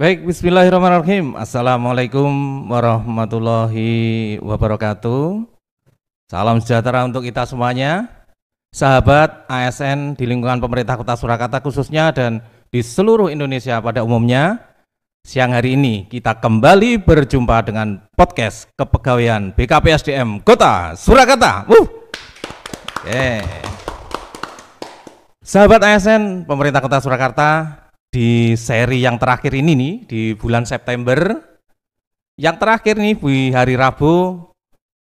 Baik, bismillahirrahmanirrahim. Assalamualaikum warahmatullahi wabarakatuh. Salam sejahtera untuk kita semuanya, sahabat ASN di lingkungan pemerintah Kota Surakarta khususnya dan di seluruh Indonesia pada umumnya. Siang hari ini kita kembali berjumpa dengan podcast kepegawaian BKPSDM Kota Surakarta. Sahabat ASN pemerintah Kota Surakarta, di seri yang terakhir ini nih, di bulan September, yang terakhir nih di hari Rabu,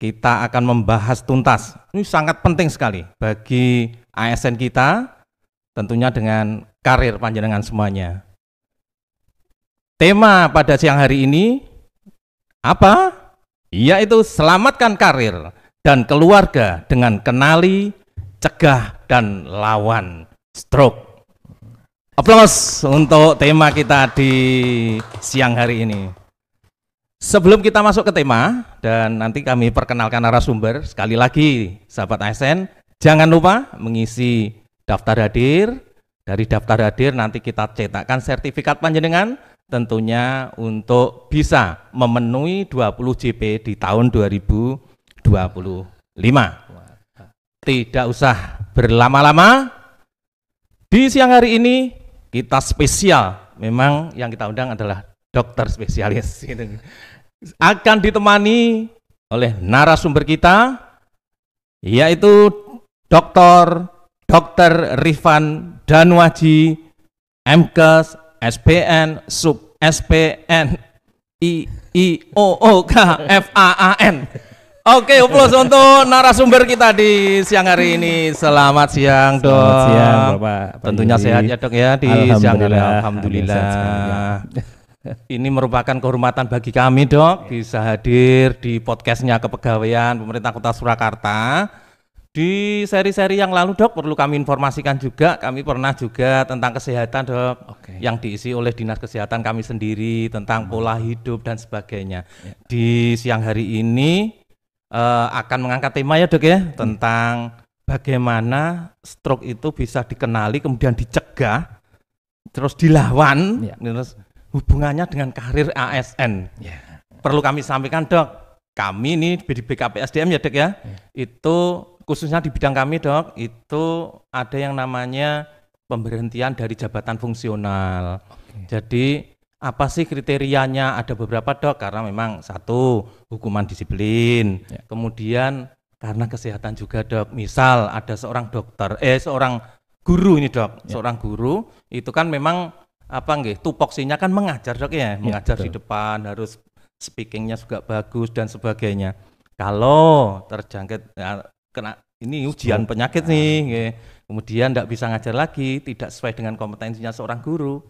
kita akan membahas tuntas. Ini sangat penting sekali bagi ASN kita, tentunya dengan karir panjenengan semuanya. Tema pada siang hari ini apa? Yaitu selamatkan karir dan keluarga dengan kenali, cegah, dan lawan stroke. Aplaus untuk tema kita di siang hari ini. Sebelum kita masuk ke tema dan nanti kami perkenalkan narasumber, sekali lagi sahabat ASN, jangan lupa mengisi daftar hadir. Dari daftar hadir nanti kita cetakkan sertifikat panjenengan, tentunya untuk bisa memenuhi 20 JP di tahun 2025. Tidak usah berlama-lama. Di siang hari ini kita spesial, memang yang kita undang adalah dokter spesialis. Akan ditemani oleh narasumber kita, yaitu Dr. Rifan Danuaji, MKes, SPN, Sub SPN, IOOK, FAAN. Oke, aplaus untuk narasumber kita di siang hari ini. Selamat siang, Dok. Selamat siang, Bapak. Tentunya sehat ya, Dok ya, di siang ini. Alhamdulillah. Ini merupakan kehormatan bagi kami, Dok, bisa hadir di podcastnya Kepegawaian Pemerintah Kota Surakarta. Di seri-seri yang lalu, Dok, perlu kami informasikan juga, kami pernah juga tentang kesehatan, Dok, yang diisi oleh Dinas Kesehatan kami sendiri, tentang pola hidup dan sebagainya. Di siang hari ini akan mengangkat tema ya, Dok ya, tentang bagaimana stroke itu bisa dikenali, kemudian dicegah, terus dilawan, terus hubungannya dengan karir ASN. Perlu kami sampaikan, Dok, kami ini di BKPSDM ya, Dok ya, itu khususnya di bidang kami, Dok, itu ada yang namanya pemberhentian dari jabatan fungsional. Jadi apa sih kriterianya? Ada beberapa, Dok, karena memang satu, hukuman disiplin, kemudian karena kesehatan juga, Dok. Misal ada seorang seorang guru ini, Dok, seorang guru itu kan memang tupoksinya kan mengajar, Dok ya, mengajar di depan, harus speakingnya juga bagus dan sebagainya. Kalau terjangkit kena ini ujian penyakit nih, kemudian tidak bisa ngajar lagi, tidak sesuai dengan kompetensinya seorang guru,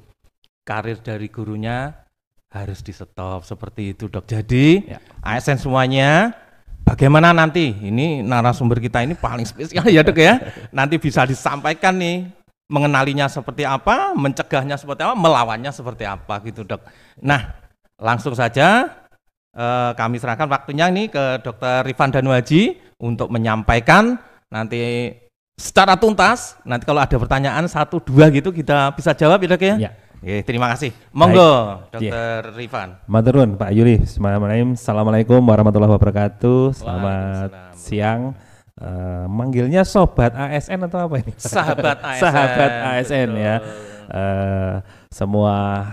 karir dari gurunya harus di stop, seperti itu, Dok. Jadi ASN semuanya, bagaimana nanti ini narasumber kita ini paling spesial ya, Dok ya, nanti bisa disampaikan nih mengenalinya seperti apa, mencegahnya seperti apa, melawannya seperti apa gitu, Dok. Nah, langsung saja kami serahkan waktunya nih ke Dr. Rifan Danuaji untuk menyampaikan nanti secara tuntas. Nanti kalau ada pertanyaan 1-2 gitu kita bisa jawab ya, Dok ya. Terima kasih. Monggo, Dr. Rifan. Maturun, Pak Yuli. Assalamualaikum warahmatullahi wabarakatuh. Selamat siang. Manggilnya Sobat ASN atau apa ini? Sahabat ASN. Sahabat ASN ya. Semua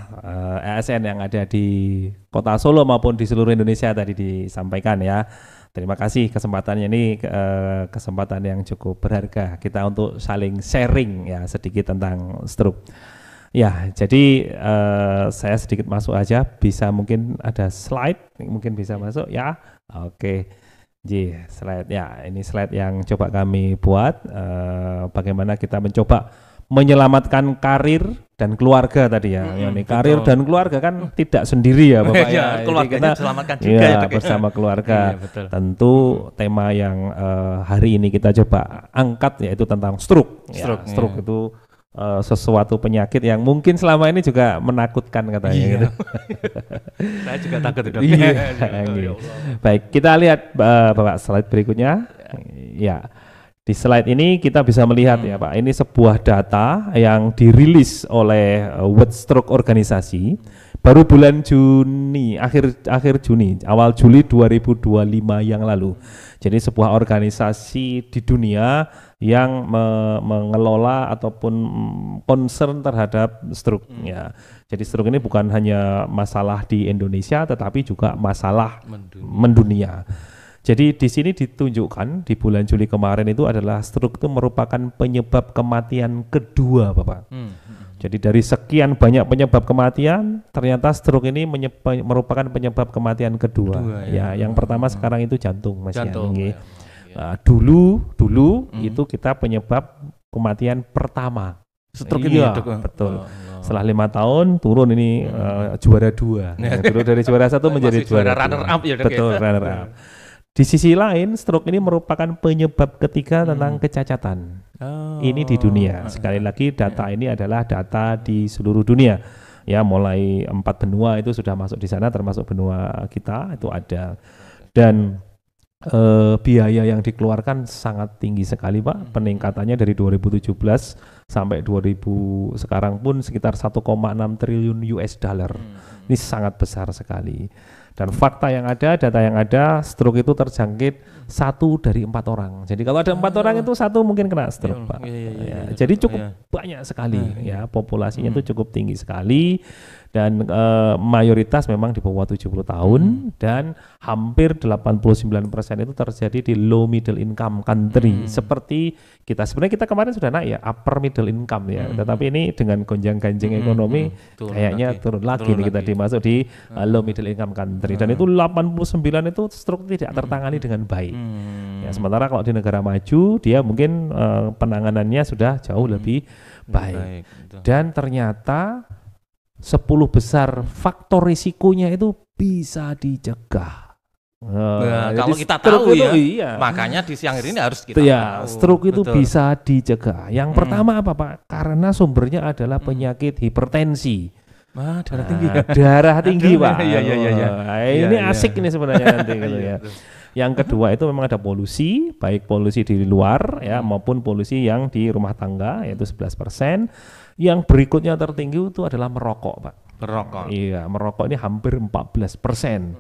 ASN yang ada di Kota Solo maupun di seluruh Indonesia tadi disampaikan ya. Terima kasih kesempatannya ini, kesempatan yang cukup berharga kita untuk saling sharing ya sedikit tentang stroke. Ya, jadi saya sedikit masuk aja, bisa mungkin ada slide, mungkin bisa masuk ya. Oke, slide ya, ini slide yang coba kami buat, bagaimana kita mencoba menyelamatkan karir dan keluarga tadi ya. Ini karir dan keluarga kan tidak sendiri ya, Bapak ya. Keluarganya diselamatkan juga ya, bersama keluarga. Tentu tema yang hari ini kita coba angkat yaitu tentang stroke. Stroke itu sesuatu penyakit yang mungkin selama ini juga menakutkan katanya gitu. Saya juga takut itu. Baik, kita lihat Bapak slide berikutnya. Ya. Di slide ini kita bisa melihat ya Pak, ini sebuah data yang dirilis oleh World Stroke Organisasi baru bulan Juni, akhir Juni, awal Juli 2025 yang lalu. Jadi sebuah organisasi di dunia yang mengelola ataupun concern terhadap stroke ya. Jadi stroke ini bukan hanya masalah di Indonesia tetapi juga masalah mendunia. Jadi di sini ditunjukkan di bulan Juli kemarin itu adalah stroke itu merupakan penyebab kematian kedua, Bapak. Jadi dari sekian banyak penyebab kematian, ternyata stroke ini merupakan penyebab kematian kedua. Ya, yang pertama sekarang itu jantung, Mas jantung, ya. Nah, dulu itu kita penyebab kematian pertama. Stroke ini ya, betul. Setelah 5 tahun turun ini juara 2. Nah, turun dari juara 1 menjadi juara runner up ya. Betul, runner up. Di sisi lain, stroke ini merupakan penyebab ketiga tentang kecacatan. Ini di dunia. Sekali lagi data ini adalah data di seluruh dunia. Ya, mulai 4 benua itu sudah masuk di sana, termasuk benua kita itu ada. Dan biaya yang dikeluarkan sangat tinggi sekali, Pak. Peningkatannya dari 2017 sampai 2000 sekarang pun sekitar 1,6 triliun US dollar. Ini sangat besar sekali. Dan fakta yang ada, data yang ada, stroke itu terjangkit 1 dari 4 orang. Jadi kalau ada 4 orang itu 1 mungkin kena stroke, Pak. Jadi cukup banyak sekali ya, populasinya itu cukup tinggi sekali. Dan mayoritas memang di bawah 70 tahun dan hampir 89% itu terjadi di low middle income country. Seperti sebenarnya kita kemarin sudah naik ya, upper middle income ya. Tetapi ini dengan gonjang-ganjing ekonomi kayaknya turun lagi nih kita dimasuk di low middle income country. Dan itu 89 itu stroke tidak tertangani dengan baik. Ya, sementara kalau di negara maju dia mungkin penanganannya sudah jauh lebih baik. Dan ternyata 10 besar faktor risikonya itu bisa dicegah. Kalau kita tahu ya, makanya di siang hari ini harus kita tahu. Stroke itu bisa dicegah. Yang pertama apa, Pak? Karena sumbernya adalah penyakit hipertensi. Darah tinggi. Darah tinggi, Pak. Ini asik ini sebenarnya nanti gitu ya. Yang kedua itu memang ada polusi, baik polusi di luar ya maupun polusi yang di rumah tangga yaitu 11%. Yang berikutnya tertinggi itu adalah merokok, Pak. Merokok. Iya, merokok ini hampir 14%.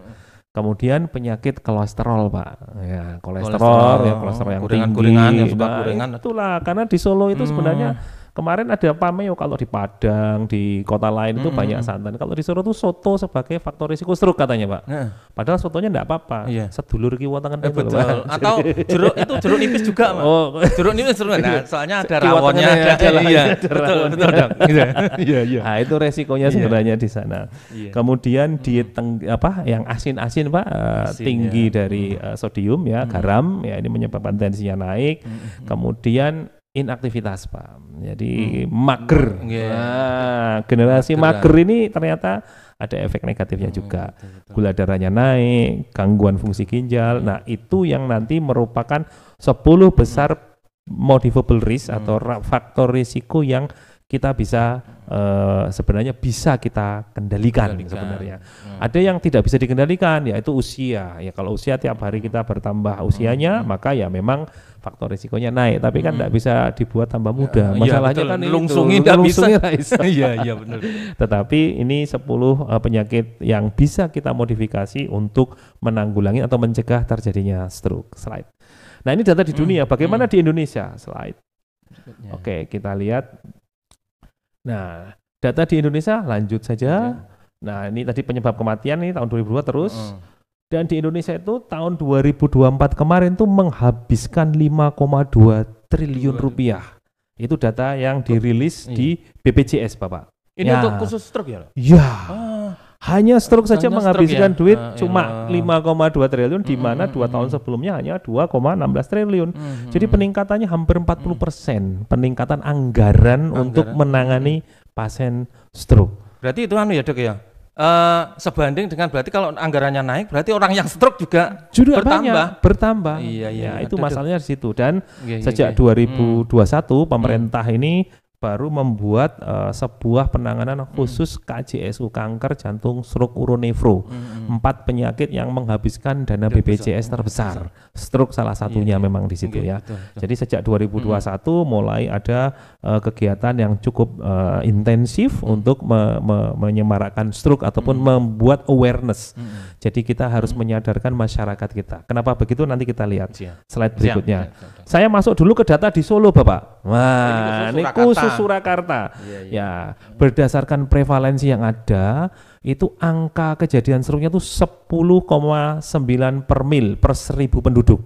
Kemudian penyakit kolesterol, Pak. Ya, kolesterol yang tinggi. Gorengan yang suka gorengan. Itulah karena di Solo itu sebenarnya kemarin ada pameo kalau di Padang, di kota lain itu banyak santan. Kalau di Solo itu soto sebagai faktor risiko stroke katanya, Pak. Padahal sotonya enggak apa-apa. Sedulur kiwa tangan betul. Atau jeruk nipis juga, Pak. Jeruk nipis soalnya ada rawonnya. Betul dong. Iya. Nah, itu resikonya sebenarnya di sana. Kemudian diet yang asin-asin, Pak, tinggi dari sodium ya, garam ya, ini menyebabkan tensinya naik. Kemudian inaktivitas, Pak. Jadi mager. Generasi mager ini ternyata ada efek negatifnya juga. Gula darahnya naik, gangguan fungsi ginjal. Nah, itu yang nanti merupakan 10 besar modifiable risk atau faktor risiko yang kita bisa sebenarnya bisa kita kendalikan. Sebenarnya. Ada yang tidak bisa dikendalikan, yaitu usia. Ya kalau usia tiap hari kita bertambah usianya, maka ya memang faktor risikonya naik. Tapi kan tidak bisa dibuat tambah muda. Masalahnya kan lungsungnya tidak bisa. Iya benar. Tetapi ini 10 penyakit yang bisa kita modifikasi untuk menanggulangi atau mencegah terjadinya stroke. Slide. Nah, ini data di dunia. Bagaimana di Indonesia? Slide. Oke, kita lihat. Nah, data di Indonesia lanjut saja. Nah, ini tadi penyebab kematian nih tahun 2002 terus. Dan di Indonesia itu tahun 2024 kemarin tuh menghabiskan 5,2 triliun rupiah. Itu data yang dirilis di BPJS, Bapak. Ini untuk khusus stroke ya? Iya. Hanya stroke saja menghabiskan duit cuma 5,2 triliun, di mana 2 tahun sebelumnya hanya 2,16 triliun. Jadi peningkatannya hampir 40%, peningkatan anggaran untuk menangani pasien stroke. Berarti itu ya, Dok ya? Sebanding dengan berarti kalau anggarannya naik, berarti orang yang stroke juga bertambah. Iya, itu masalahnya di situ. Dan sejak 2021 pemerintah ini baru membuat sebuah penanganan khusus KJSU, kanker jantung stroke uronefro. 4 penyakit yang menghabiskan dana BPJS terbesar. stroke salah satunya memang di situ ya. Betul. Jadi sejak 2021 mulai ada kegiatan yang cukup intensif untuk menyemarakkan stroke ataupun membuat awareness. Jadi kita harus menyadarkan masyarakat kita. Kenapa begitu nanti kita lihat slide berikutnya. Saya masuk dulu ke data di Solo, Bapak. Wah, ini khusus Surakarta. Ya, berdasarkan prevalensi yang ada, itu angka kejadian stroke-nya itu 10,9 per mil per 1.000 penduduk.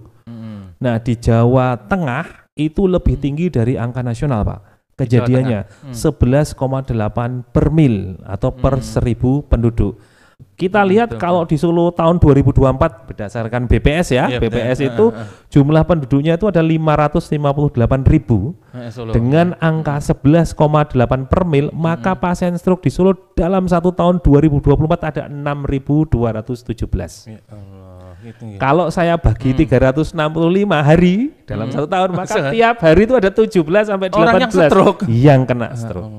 Nah, di Jawa Tengah itu lebih tinggi dari angka nasional, Pak. Kejadiannya 11,8 per mil atau per 1.000 penduduk. Kita lihat kalau di Solo tahun 2024 berdasarkan BPS ya, BPS itu jumlah penduduknya itu ada 558.000 dengan angka 11,8 per mil, maka pasien stroke di Solo dalam 1 tahun 2024 ada 6.217. Kalau saya bagi 365 hari dalam 1 tahun, maka tiap hari itu ada 17 sampai 18 yang kena stroke.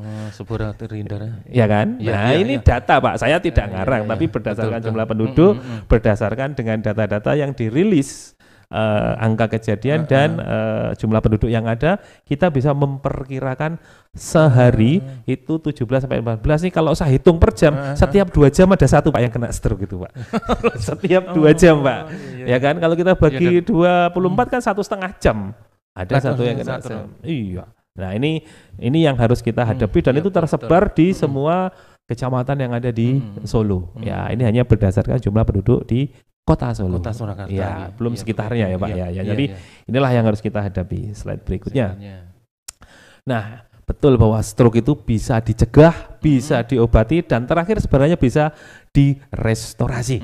Ya kan? Nah, ini data, Pak. Saya tidak ngarang, tapi berdasarkan jumlah penduduk, berdasarkan dengan data-data yang dirilis angka kejadian dan jumlah penduduk yang ada, kita bisa memperkirakan sehari itu 17 sampai 14 nih. Kalau saya hitung per jam, setiap 2 jam ada 1 Pak yang kena stroke gitu, Pak. Setiap 2 jam, Pak. Ya kan? Kalau kita bagi 24 kan 1,5 jam. Ada 1 yang kena stroke. Iya. Nah, ini yang harus kita hadapi dan itu tersebar di semua kecamatan yang ada di Solo. Ya, ini hanya berdasarkan jumlah penduduk di Kota Solo. Kota Surakarta. Ya, belum sekitarnya ya, Pak ya. Jadi inilah yang harus kita hadapi. Slide berikutnya. Nah, betul bahwa stroke itu bisa dicegah, bisa diobati, dan terakhir sebenarnya bisa direstorasi.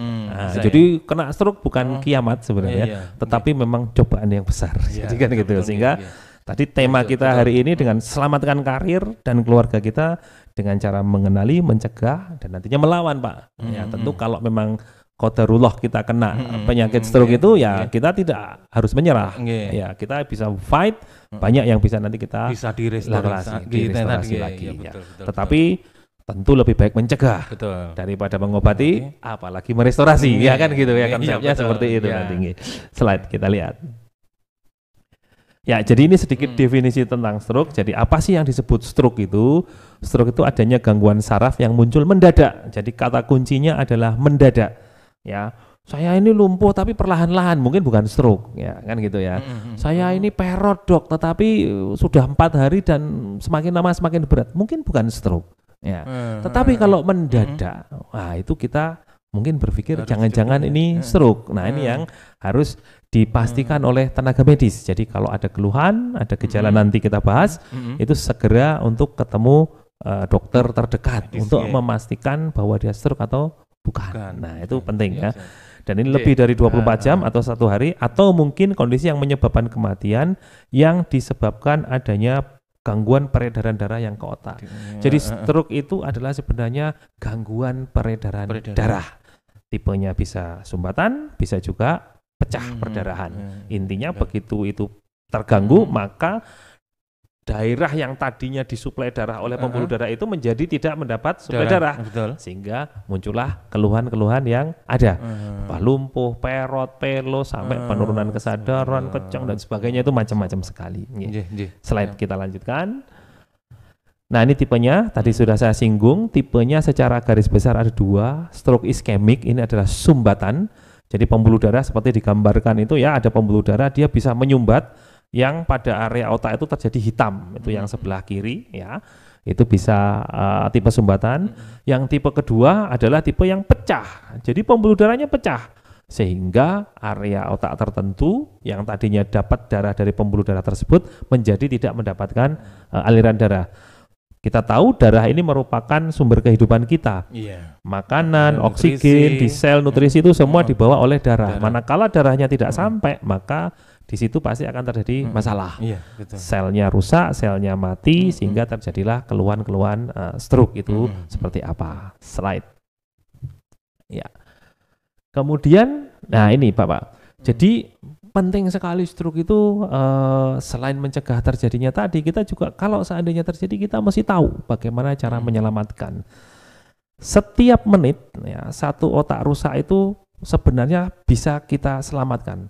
Jadi kena stroke bukan kiamat sebenarnya, tetapi memang cobaan yang besar. Jadi kan gitu. Sehingga tadi tema kita hari ini dengan selamatkan karir dan keluarga kita dengan cara mengenali, mencegah, dan nantinya melawan, Pak. Ya, tentu kalau memang qadarullah kita kena penyakit stroke itu ya kita tidak harus menyerah. Ya, kita bisa fight, banyak yang bisa nanti kita bisa direstorasi lagi. Tetapi tentu lebih baik mencegah daripada mengobati, apalagi merestorasi. Ya kan gitu ya, konsepnya seperti itu nanti. Slide kita lihat. Ya, jadi ini sedikit definisi tentang stroke. Jadi apa sih yang disebut stroke itu? Stroke itu adanya gangguan saraf yang muncul mendadak. Jadi kata kuncinya adalah mendadak. Ya, saya ini lumpuh tapi perlahan-lahan, mungkin bukan stroke, ya kan gitu ya. Saya ini perot, Dok, tetapi sudah 4 hari dan semakin lama semakin berat, mungkin bukan stroke. Ya, tetapi kalau mendadak, wah itu kita mungkin berpikir jangan-jangan ini stroke. Nah, ini yang harus dipastikan oleh tenaga medis. Jadi kalau ada keluhan, ada gejala nanti kita bahas, itu segera untuk ketemu dokter terdekat untuk memastikan bahwa dia stroke atau bukan. Nah, itu penting ya. Dan ini lebih dari 24 jam atau 1 hari, atau mungkin kondisi yang menyebabkan kematian yang disebabkan adanya gangguan peredaran darah yang ke otak. Jadi stroke itu adalah sebenarnya gangguan peredaran darah. Tipenya bisa sumbatan, bisa juga pecah perdarahan. Intinya begitu itu terganggu, maka daerah yang tadinya disuplai darah oleh pembuluh darah itu menjadi tidak mendapat suplai darah. Sehingga muncullah keluhan-keluhan yang ada. Lumpuh, perot, pelo, sampai penurunan kesadaran, kejang dan sebagainya, itu macam-macam sekali. Slide kita lanjutkan. Nah, ini tipenya tadi sudah saya singgung. Tipenya secara garis besar ada 2. Stroke iskemik ini adalah sumbatan. Jadi pembuluh darah seperti digambarkan itu ya, ada pembuluh darah dia bisa menyumbat yang pada area otak itu terjadi hitam, itu yang sebelah kiri ya, itu bisa tipe sumbatan. Yang tipe kedua adalah tipe yang pecah, jadi pembuluh darahnya pecah sehingga area otak tertentu yang tadinya dapat darah dari pembuluh darah tersebut menjadi tidak mendapatkan aliran darah. Kita tahu darah ini merupakan sumber kehidupan kita. Makanan, oksigen, di sel, nutrisi itu semua dibawa oleh darah. Manakala darahnya tidak sampai, maka di situ pasti akan terjadi masalah. Selnya rusak, selnya mati, sehingga terjadilah keluhan-keluhan stroke itu seperti apa. Slide. Ya. Kemudian, nah ini Bapak. Jadi penting sekali stroke itu selain mencegah terjadinya tadi, kita juga kalau seandainya terjadi kita mesti tahu bagaimana cara menyelamatkan. Setiap menit ya, 1 otak rusak itu sebenarnya bisa kita selamatkan.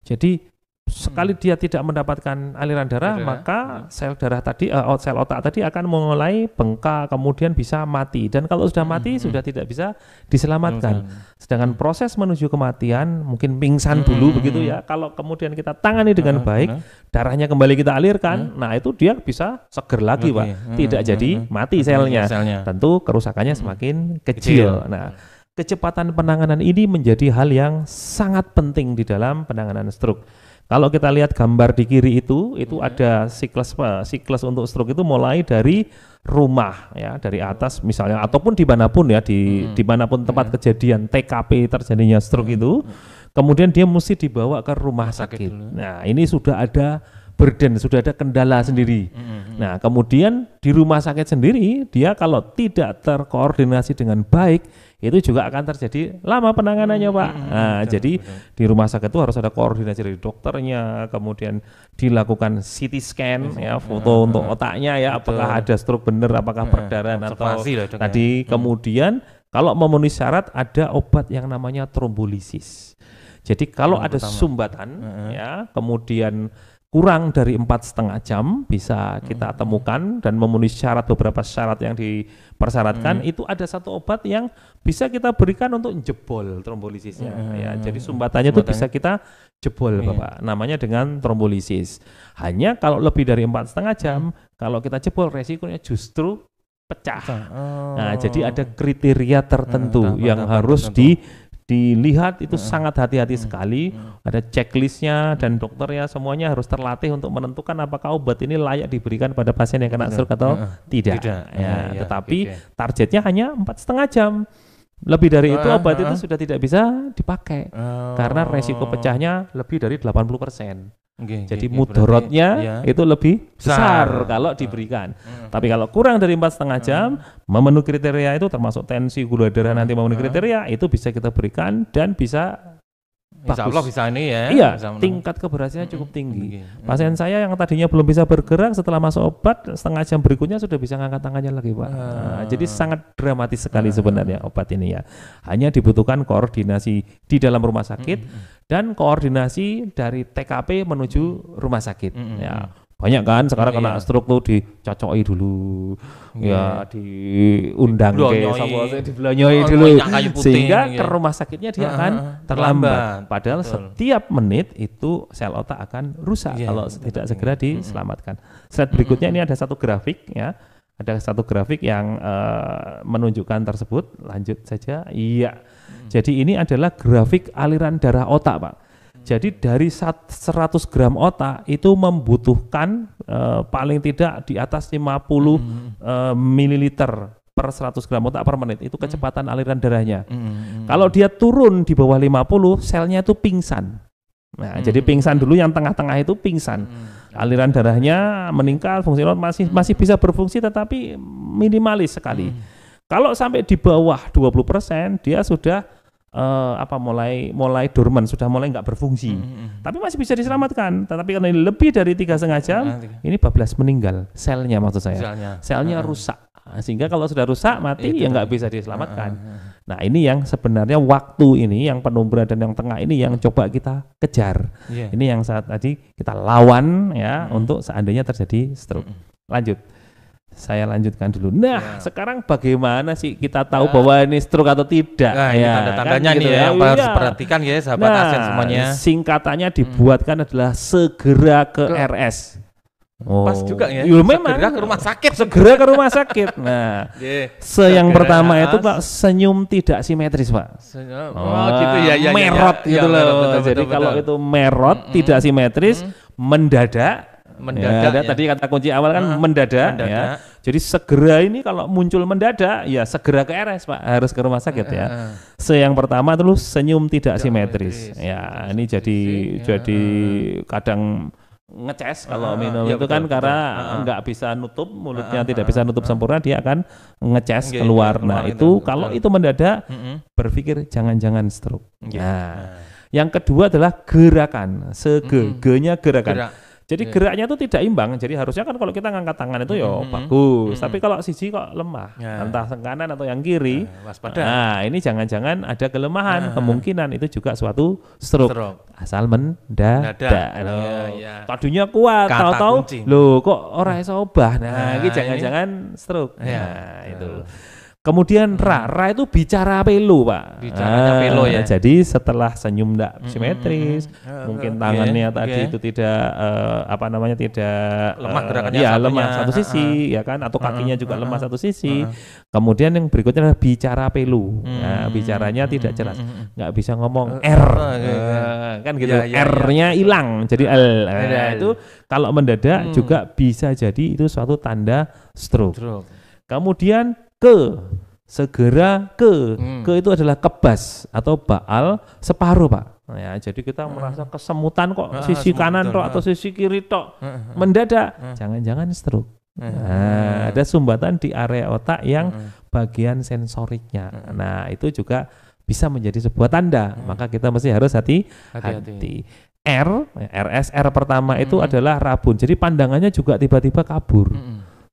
Jadi sekali dia tidak mendapatkan aliran darah, maka sel darah tadi, sel otak tadi akan mulai bengkak, kemudian bisa mati. Dan kalau sudah mati, sudah tidak bisa diselamatkan. Sedangkan proses menuju kematian, mungkin pingsan dulu begitu ya. Kalau kemudian kita tangani dengan baik, darahnya kembali kita alirkan, nah itu dia bisa seger lagi, Pak. Tidak jadi mati selnya. Tentu kerusakannya semakin kecil. Nah, kecepatan penanganan ini menjadi hal yang sangat penting di dalam penanganan stroke. Kalau kita lihat gambar di kiri itu ada siklus untuk stroke itu mulai dari rumah ya, dari atas misalnya, ataupun dimanapun ya, dimanapun tempat kejadian TKP terjadinya stroke itu, kemudian dia mesti dibawa ke rumah sakit. Nah, ini sudah ada burden, sudah ada kendala sendiri. Nah, kemudian di rumah sakit sendiri, dia kalau tidak terkoordinasi dengan baik, itu juga akan terjadi lama penanganannya, Pak. Nah, jadi di rumah sakit itu harus ada koordinasi dari dokternya, kemudian dilakukan CT scan ya, foto untuk otaknya ya, apakah ada stroke benar, apakah perdarahan atau tadi. Kemudian kalau memenuhi syarat ada obat yang namanya trombolisis. Jadi kalau ada sumbatan ya, kemudian kurang dari 4,5 jam bisa kita temukan dan memenuhi syarat, beberapa syarat yang dipersyaratkan, itu ada satu obat yang bisa kita berikan untuk jebol trombolisisnya ya. Jadi sumbatannya itu bisa kita jebol, Bapak. Namanya dengan trombolisis. Hanya kalau lebih dari 4,5 jam, kalau kita jebol resikonya justru pecah. Nah, jadi ada kriteria tertentu yang harus dilihat, itu sangat hati-hati sekali. Ada checklistnya dan dokternya semuanya harus terlatih untuk menentukan apakah obat ini layak diberikan pada pasien yang kena stroke atau tidak. Tetapi targetnya hanya 4,5 jam. Lebih dari itu obat itu sudah tidak bisa dipakai karena resiko pecahnya lebih dari 80%. Jadi mudorotnya itu lebih besar kalau diberikan. Tapi kalau kurang dari 4,5 jam, memenuhi kriteria itu termasuk tensi, gula darah nanti memenuhi kriteria, itu bisa kita berikan dan bisa Insya Allah bisa ini ya. Iya, tingkat keberhasilannya cukup tinggi. Pasien saya yang tadinya belum bisa bergerak, setelah masuk obat, setengah jam berikutnya sudah bisa ngangkat tangannya lagi, Pak. Jadi sangat dramatis sekali sebenarnya obat ini ya. Hanya dibutuhkan koordinasi di dalam rumah sakit dan koordinasi dari TKP menuju rumah sakit. Ya. Banyak kan sekarang kena stroke tuh dicocoki dulu, ya diundang ke dibelonyoi dulu, sehingga ke rumah sakitnya dia akan terlambat. Padahal setiap menit itu sel otak akan rusak kalau tidak segera diselamatkan. Slide berikutnya ini ada satu grafik ya, ada satu grafik yang menunjukkan tersebut. Lanjut saja. Iya. Jadi ini adalah grafik aliran darah otak, Pak. Jadi dari 100 gram otak itu membutuhkan paling tidak di atas 50 mililiter per 100 gram otak per menit. Itu kecepatan aliran darahnya. Kalau dia turun di bawah 50, selnya itu pingsan. Nah, jadi pingsan dulu, yang tengah-tengah itu pingsan. Aliran darahnya meningkat, fungsi masih bisa berfungsi tetapi minimalis sekali. Kalau sampai di bawah 20%, dia sudah mulai dorman, sudah mulai nggak berfungsi, tapi masih bisa diselamatkan. Tetapi karena ini lebih dari 3,5 jam, ini bablas meninggal selnya, maksud saya selnya rusak, sehingga kalau sudah rusak mati ya nggak bisa diselamatkan. Nah, ini yang sebenarnya waktu ini yang penumbra dan yang tengah ini yang coba kita kejar. Ini yang saat tadi kita lawan ya, untuk seandainya terjadi stroke. Lanjut. Saya lanjutkan dulu. Nah, sekarang bagaimana sih kita tahu bahwa ini stroke atau tidak? Nah, ini tanda-tandanya kan, nih gitu, yang harus perhatikan ya, sahabat ASEN semuanya. Singkatannya dibuatkan adalah segera ke RS. Pas juga ya. Memang segera ke rumah sakit. Segera ke rumah sakit. Nah, yang pertama itu Pak, senyum tidak simetris, Pak. Gitu ya. Merot gitu loh. Jadi kalau itu merot tidak simetris, mendadak ya. Tadi kata kunci awal kan mendadak ya. Jadi segera ini kalau muncul mendadak ya segera ke RS, Pak, harus ke rumah sakit ya. Yang pertama itu senyum tidak simetris. Ya, ini jadi kadang ngeces kalau minum itu kan karena nggak bisa nutup mulutnya, tidak bisa nutup sempurna, dia akan ngeces keluar. Nah, itu kalau itu mendadak berpikir jangan-jangan stroke. Nah, yang kedua adalah gerakan, G-nya gerakan. Jadi geraknya itu tidak imbang. Jadi harusnya kan kalau kita ngangkat tangan itu ya bagus. Tapi kalau siji kok lemah, entah yang kanan atau yang kiri. Waspada. Nah, ini jangan-jangan ada kelemahan. Kemungkinan itu juga suatu stroke. Asal mendadak. Tadinya kuat, tahu-tahu loh kok ora iso obah. Nah, ini jangan-jangan stroke. Nah, itu. Kemudian ra itu bicara pelu, Pak. Bicaranya pelu ya. Jadi setelah senyum enggak simetris, mungkin tangannya tadi itu tidak tidak lemah gerakannya lemah satu sisi ya kan, atau kakinya juga lemah satu sisi. Kemudian yang berikutnya adalah bicara pelu. Nah, bicaranya tidak jelas. Enggak bisa ngomong R. Kan gitu. R-nya hilang jadi L. Itu kalau mendadak juga bisa jadi itu suatu tanda stroke. Kemudian segera ke itu adalah kebas atau baal separuh, Pak. Ya, jadi kita merasa kesemutan kok sisi kanan tok atau sisi kiri tok mendadak, jangan-jangan stroke. Nah, ada sumbatan di area otak yang bagian sensoriknya. Nah, itu juga bisa menjadi sebuah tanda. Maka kita mesti harus hati-hati. RSR pertama itu adalah rabun. Jadi pandangannya juga tiba-tiba kabur.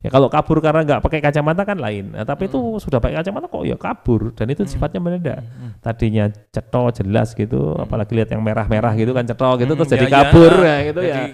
Ya kalau kabur karena nggak pakai kacamata kan lain. Nah, tapi itu sudah pakai kacamata kok ya kabur, dan itu sifatnya mendadak. Tadinya cetok jelas gitu, apalagi lihat yang merah-merah gitu kan cetok gitu terus jadi kabur gitu ya.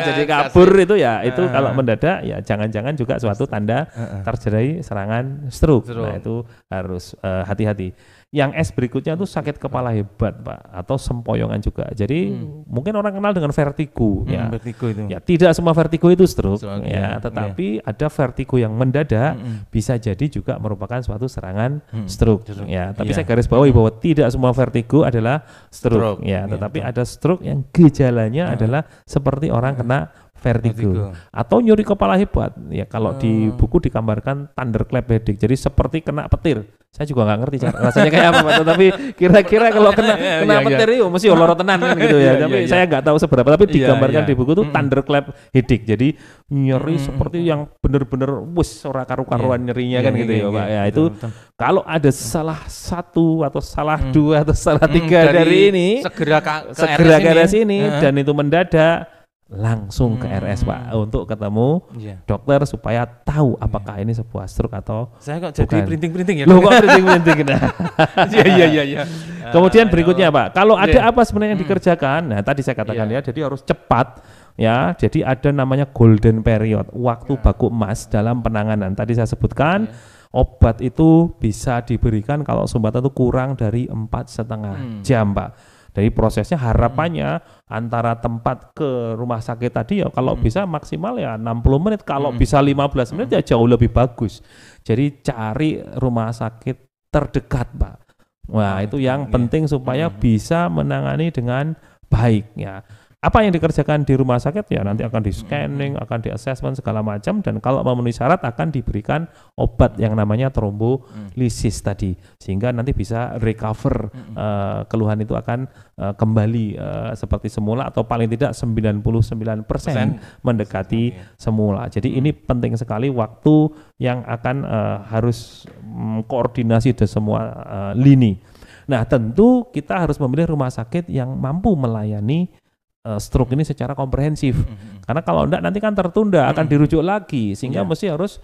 Jadi kabur itu ya itu kalau mendadak ya jangan-jangan juga suatu tanda terjadi serangan stroke. Nah, itu harus hati-hati. Yang S berikutnya itu sakit kepala hebat, Pak, atau sempoyongan juga. Jadi mungkin orang kenal dengan vertigo ya. Vertigo itu. Ya, tidak semua vertigo itu stroke ya, tetapi ada vertigo yang mendadak bisa jadi juga merupakan suatu serangan stroke ya. Tapi saya garis bawahi bahwa tidak semua vertigo adalah stroke ya, tetapi ada stroke yang gejalanya adalah seperti orang kena vertigo atau nyeri kepala hebat ya. Kalau di buku digambarkan thunderclap headache, jadi seperti kena petir. Saya juga nggak ngerti rasanya kayak apa, tapi kira-kira kalau kena petir itu mesti loro tenan kan gitu ya. Tapi saya nggak tahu seberapa, tapi digambarkan di buku itu thunderclap headache. Jadi nyeri seperti yang benar-benar ora karu-karuan nyerinya kan gitu ya, Pak. Ya itu kalau ada salah satu atau salah dua atau salah tiga dari ini segera ke RS ini dan itu mendadak, langsung ke RS, Pak, untuk ketemu dokter supaya tahu apakah ini sebuah stroke atau saya kok jadi printing-printing ya. Loh, kok printing-printing. Iya. Kemudian berikutnya, Pak, kalau ada apa sebenarnya yang dikerjakan? Nah, tadi saya katakan ya, jadi harus cepat ya. Jadi ada namanya golden period, waktu baku emas dalam penanganan. Tadi saya sebutkan obat itu bisa diberikan kalau sumbatan itu kurang dari 4,5 jam, Pak. Dari prosesnya harapannya antara tempat ke rumah sakit tadi ya kalau bisa maksimal ya 60 menit, kalau bisa 15 menit ya jauh lebih bagus. Jadi cari rumah sakit terdekat, Pak. Wah, itu yang penting supaya bisa menangani dengan baik ya. Apa yang dikerjakan di rumah sakit ya nanti akan di scanning, akan di assessment segala macam, dan kalau memenuhi syarat akan diberikan obat yang namanya trombolisis tadi, sehingga nanti bisa recover keluhan itu akan kembali seperti semula atau paling tidak 99% mendekati semula. Jadi ini penting sekali waktu yang akan harus koordinasi di semua lini. Nah, tentu kita harus memilih rumah sakit yang mampu melayani stroke ini secara komprehensif. Karena kalau enggak nanti kan tertunda, akan dirujuk lagi, sehingga mesti harus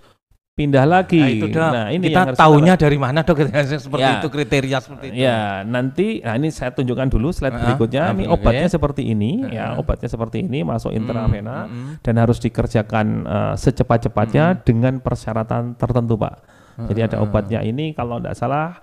pindah lagi. Nah, ini kita tahunya dari mana, Dok? Seperti itu, kriteria seperti itu. Ya, nanti ini saya tunjukkan dulu slide berikutnya. Ini obatnya seperti ini ya, obatnya seperti ini, masuk intravena dan harus dikerjakan secepat-cepatnya dengan persyaratan tertentu, Pak. Jadi ada obatnya ini kalau enggak salah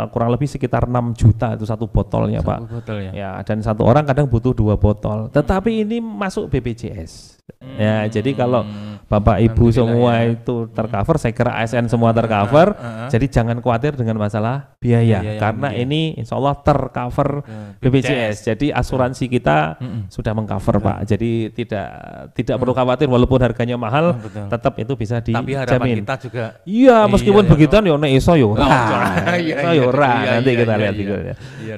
kurang lebih sekitar 6 juta itu satu botolnya, Pak. Ya, dan satu orang kadang butuh 2 botol. Tetapi ini masuk BPJS. Ya, jadi kalau Bapak Ibu semua itu tercover, saya kira ASN semua tercover. Jadi jangan khawatir dengan masalah biaya karena ini insya Allah tercover BPJS. Jadi asuransi kita sudah mengcover, Pak. Jadi tidak perlu khawatir walaupun harganya mahal, tetap itu bisa dijamin. Tapi harapan kita juga. Iya, meskipun begitu yo nek iso yo. Nanti kita lihat juga.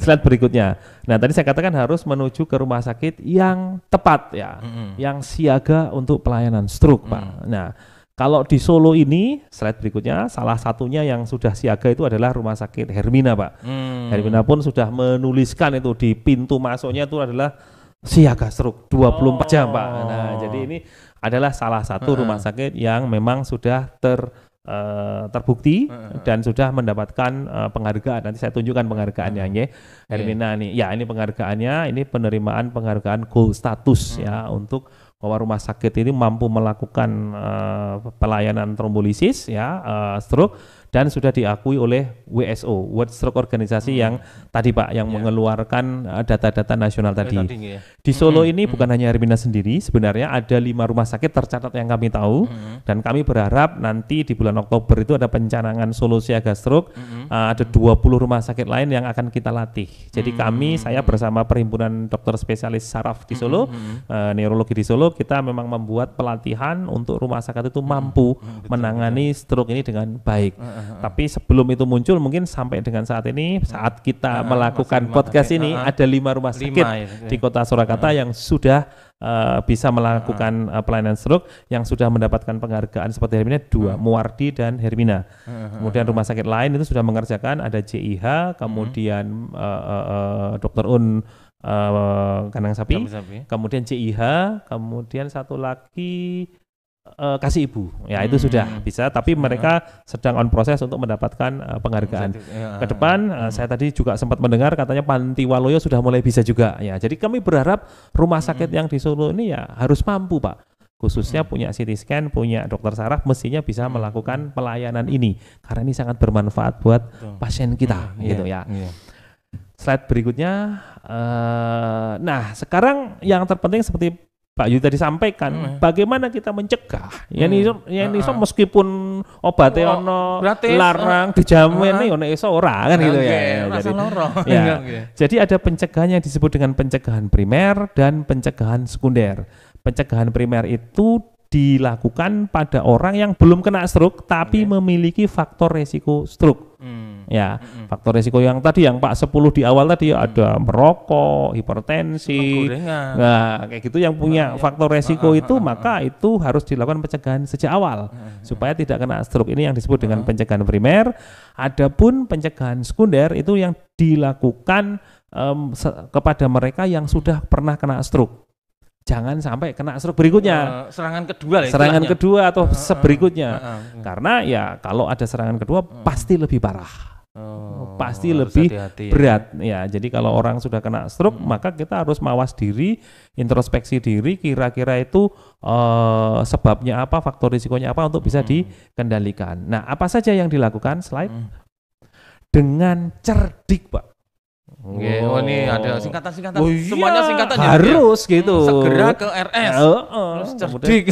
Slide berikutnya. Nah, tadi saya katakan harus menuju ke rumah sakit yang tepat ya, yang siaga untuk pelayanan stroke, Pak. Nah, kalau di Solo ini, slide berikutnya, salah satunya yang sudah siaga itu adalah rumah sakit Hermina, Pak. Hermina pun sudah menuliskan itu di pintu masuknya itu adalah siaga stroke 24 jam Pak. Nah, jadi ini adalah salah satu rumah sakit yang memang sudah terbukti dan sudah mendapatkan penghargaan. Nanti saya tunjukkan penghargaannya ya. Hermina nih. Ya, ini penghargaannya, ini penerimaan penghargaan gold status ya untuk bahwa rumah sakit ini mampu melakukan pelayanan trombolisis ya, stroke, dan sudah diakui oleh WSO, World Stroke Organisasi yang tadi Pak yang mengeluarkan data-data nasional tadi. Di Solo ini bukan hanya Hermina sendiri, sebenarnya ada 5 rumah sakit tercatat yang kami tahu, dan kami berharap nanti di bulan Oktober itu ada pencanangan Solo Siaga Stroke, ada 20 rumah sakit lain yang akan kita latih. Jadi saya bersama Perhimpunan Dokter Spesialis Saraf di Solo, neurologi di Solo, kita memang membuat pelatihan untuk rumah sakit itu mampu menangani stroke ini dengan baik. Tapi sebelum itu muncul, mungkin sampai dengan saat ini, saat kita melakukan podcast ini, ada 5 rumah sakit di Kota Surakarta yang sudah bisa melakukan pelayanan stroke, yang sudah mendapatkan penghargaan seperti Hermina, 2, Muwardi dan Hermina. Kemudian rumah sakit lain itu sudah mengerjakan, ada JIH, kemudian Dr. Un Kandang Sapi, kemudian JIH, kemudian satu lagi Kasih Ibu, ya itu sudah bisa, tapi mereka sedang on proses untuk mendapatkan penghargaan. Ke depan saya tadi juga sempat mendengar katanya Panti Waloyo sudah mulai bisa juga, ya. Jadi kami berharap rumah sakit yang di Solo ini ya harus mampu Pak, khususnya punya CT scan, punya dokter saraf, mestinya bisa melakukan pelayanan ini karena ini sangat bermanfaat buat pasien kita, gitu ya. Slide berikutnya. Nah, sekarang yang terpenting seperti Pak Yu tadi sampaikan, bagaimana kita mencegah. Iso meskipun obatnya ono larang dijamin nih ono iso ora kan gitu ya. Jadi ada pencegahan yang disebut dengan pencegahan primer dan pencegahan sekunder. Pencegahan primer itu dilakukan pada orang yang belum kena stroke tapi memiliki faktor resiko stroke. Faktor resiko yang tadi yang Pak 10 di awal tadi ada merokok, hipertensi. Nah, kayak gitu yang punya faktor resiko itu, maka itu harus dilakukan pencegahan sejak awal supaya tidak kena stroke. Ini yang disebut dengan pencegahan primer. Adapun pencegahan sekunder itu yang dilakukan kepada mereka yang sudah pernah kena stroke. Jangan sampai kena stroke berikutnya. Serangan kedua kedua atau seberikutnya. Karena ya kalau ada serangan kedua pasti lebih parah. Pasti lebih berat ya. Jadi kalau orang sudah kena stroke, maka kita harus mawas diri, introspeksi diri, kira-kira itu sebabnya apa, faktor risikonya apa untuk bisa dikendalikan. Nah, apa saja yang dilakukan? Slide. Dengan cerdik, Pak. Ini ada singkatan-singkatan. Semuanya singkatannya. Harus gitu. Segera ke RS. Cerdik.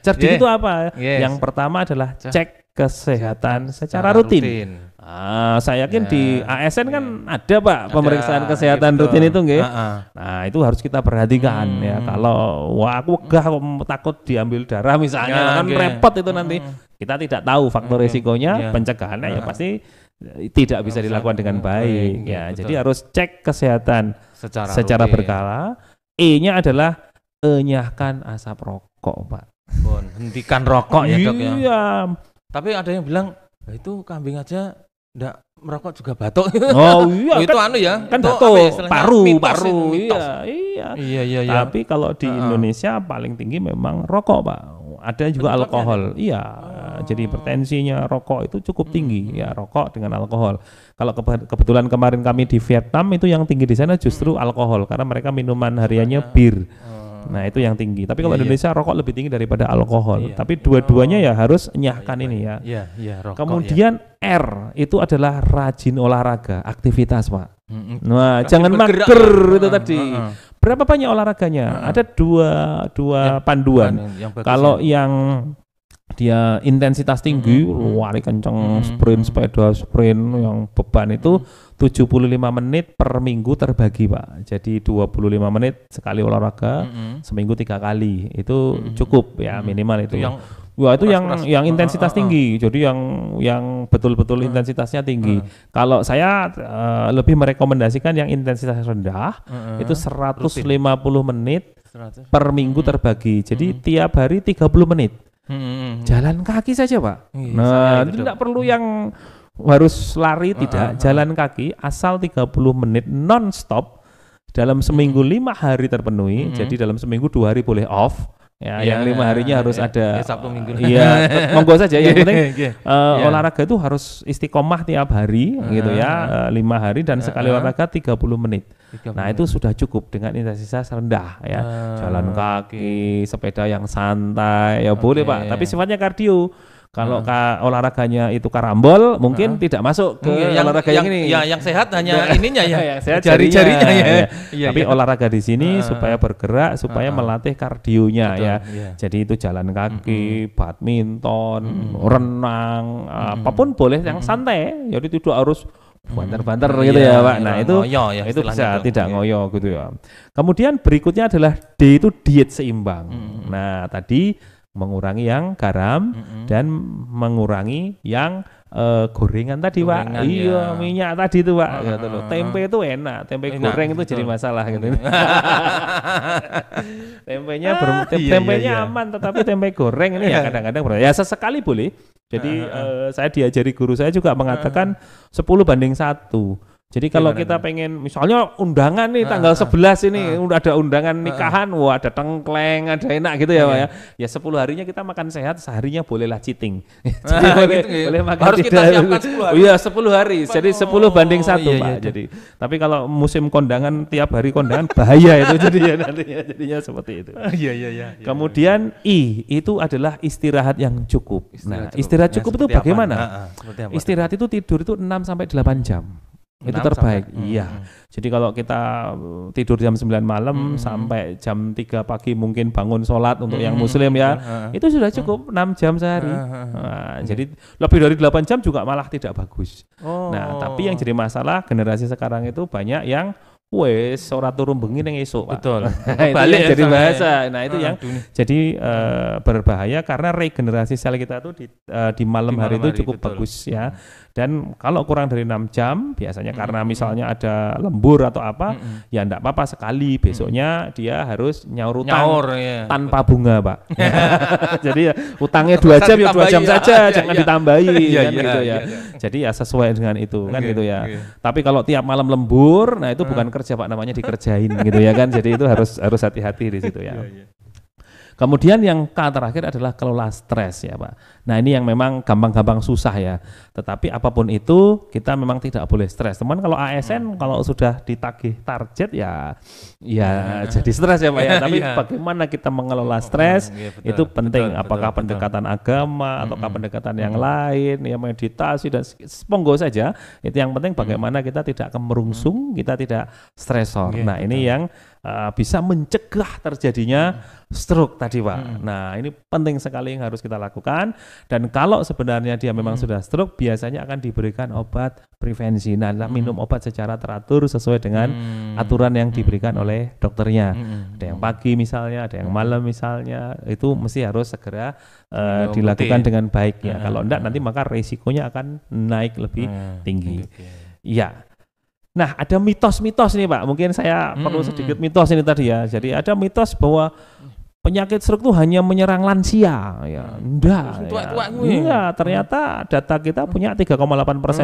Cerdik itu apa? Yang pertama adalah cek kesehatan secara rutin. Saya yakin di ASN kan ada Pak pemeriksaan kesehatan rutin itu nggih. Nah, itu harus kita perhatikan ya. Kalau aku takut diambil darah misalnya kan repot itu nanti. Kita tidak tahu faktor risikonya, pencegahannya ya pasti tidak bisa dilakukan dengan baik ya. Jadi harus cek kesehatan secara berkala. E-nya adalah enyahkan asap rokok, Pak. Hentikan rokok ya, Dok ya. Iya. Tapi ada yang bilang, itu kambing aja enggak merokok juga batuk. Oh iya. Itu kan, kan batuk, paru. Iya. Tapi kalau di Indonesia paling tinggi memang rokok, Pak. Ada juga alkohol. Iya. Jadi hipertensinya rokok itu cukup tinggi ya, rokok dengan alkohol. Kalau kebetulan kemarin kami di Vietnam itu yang tinggi di sana justru alkohol karena mereka minuman hariannya bir. Nah, itu yang tinggi. Tapi kalau Indonesia rokok lebih tinggi daripada alkohol. Tapi dua-duanya ya harus nyahkan ini ya. Rokok, kemudian R itu adalah rajin olahraga, aktivitas, Pak. Nah, jangan mager itu tadi. Berapa banyak olahraganya? Ada dua panduan. Kalau yang dia intensitas tinggi, lari kencang, sepeda sprint yang beban itu 75 menit per minggu terbagi, Pak. Jadi 25 menit sekali olahraga, seminggu 3 kali. Itu cukup ya, minimal itu. Itu yang intensitas tinggi. Jadi yang betul-betul intensitasnya tinggi. Kalau saya lebih merekomendasikan yang intensitas rendah, itu 150 menit per minggu terbagi. Jadi tiap hari 30 menit. Jalan kaki saja, Pak. Nah, tidak perlu yang harus lari, tidak. Jalan kaki asal 30 menit non-stop dalam seminggu 5 hari terpenuhi, jadi dalam seminggu 2 hari boleh off. Ya, yang 5 harinya harus ada Sabtu Minggu. Iya, monggo saja. Yang penting olahraga itu harus istiqomah tiap hari gitu ya, 5 hari dan sekali olahraga 30 menit. Nah itu sudah cukup dengan intensitas rendah ya, jalan kaki, sepeda yang santai ya boleh Pak, tapi sifatnya kardio. Kalau olahraganya itu karambol, mungkin tidak masuk ke olahraga yang ini. Ya, yang sehat hanya ininya ya, yang sehat jari-jarinya ya. Tapi olahraga di sini supaya bergerak, supaya melatih kardionya ya. Jadi itu jalan kaki, badminton, renang, apapun boleh yang santai. Jadi tidak harus banter-banter gitu ya Pak. Nah itu itu bisa tidak ngoyo gitu ya. Kemudian berikutnya adalah D itu diet seimbang. Nah tadi mengurangi yang garam dan mengurangi yang gorengan tadi Pak. Iya, minyak tadi itu Pak. Gitu loh. Tempe itu enak, tempe goreng itu jadi masalah gitu. Tempenya aman, tetapi tempe goreng ini ya kadang-kadang ya sesekali boleh. Jadi saya diajari guru saya juga mengatakan 10:1. Jadi kalau kita pengen misalnya undangan nih tanggal 11 ini udah ada undangan nikahan, wah ada tengkleng, ada enak gitu ya Pak ya. Ya 10 harinya kita makan sehat, seharinya bolehlah cheating. Jadi boleh makan harus kita siapkan 10 hari. Iya 10 hari, jadi 10:1 Pak. Jadi tapi kalau musim kondangan tiap hari kondangan bahaya itu jadinya seperti itu. Iya. Kemudian I itu adalah istirahat yang cukup. Nah istirahat cukup itu bagaimana? Istirahat itu tidur itu 6 sampai 8 jam. Itu terbaik. Iya. Jadi kalau kita tidur jam 9 malam sampai jam 3 pagi mungkin bangun sholat untuk yang muslim ya, itu sudah cukup 6 jam sehari. Nah, jadi lebih dari 8 jam juga malah tidak bagus. Nah, tapi yang jadi masalah generasi sekarang itu banyak yang wes ora turun bengi ning esuk Pak. Betul. Balik jadi bahasa. Nah, itu yang jadi berbahaya karena regenerasi sel kita tuh di malam hari itu cukup bagus ya. Dan kalau kurang dari 6 jam biasanya karena misalnya ada lembur atau apa, ya enggak apa-apa sekali besoknya dia harus nyaur utang tanpa bunga Pak. Jadi ya utangnya 2 jam ya 2 jam saja, jangan ditambahi kan gitu ya. Jadi ya sesuai dengan itu kan gitu ya. Tapi kalau tiap malam lembur, nah itu bukan kerja Pak, namanya dikerjain gitu ya kan. Jadi itu harus hati-hati di situ ya. Kemudian yang K terakhir adalah kelola stres ya Pak. Nah ini yang memang gampang-gampang susah ya. Tetapi apapun itu kita memang tidak boleh stres. Teman kalau ASN kalau sudah ditagih target ya jadi stres ya Pak ya. Tapi bagaimana kita mengelola stres itu penting. Apakah pendekatan agama ataukah pendekatan yang lain, ya meditasi dan monggo saja. Itu yang penting bagaimana kita tidak kemerungsung, kita tidak stresor. Nah ini yang bisa mencegah terjadinya stroke tadi Pak. Nah ini penting sekali yang harus kita lakukan. Dan kalau sebenarnya dia memang sudah stroke, biasanya akan diberikan obat prevensi. Nah minum obat secara teratur sesuai dengan aturan yang diberikan oleh dokternya. Ada yang pagi misalnya, ada yang malam misalnya, itu mesti harus segera dilakukan dengan baik ya. Kalau enggak nanti maka resikonya akan naik lebih tinggi. Iya. Nah ada mitos-mitos nih Pak, mungkin saya perlu sedikit mitos ini tadi ya. Jadi ada mitos bahwa penyakit stroke itu hanya menyerang lansia ya. Enggak. Iya, ternyata data kita punya 3,8%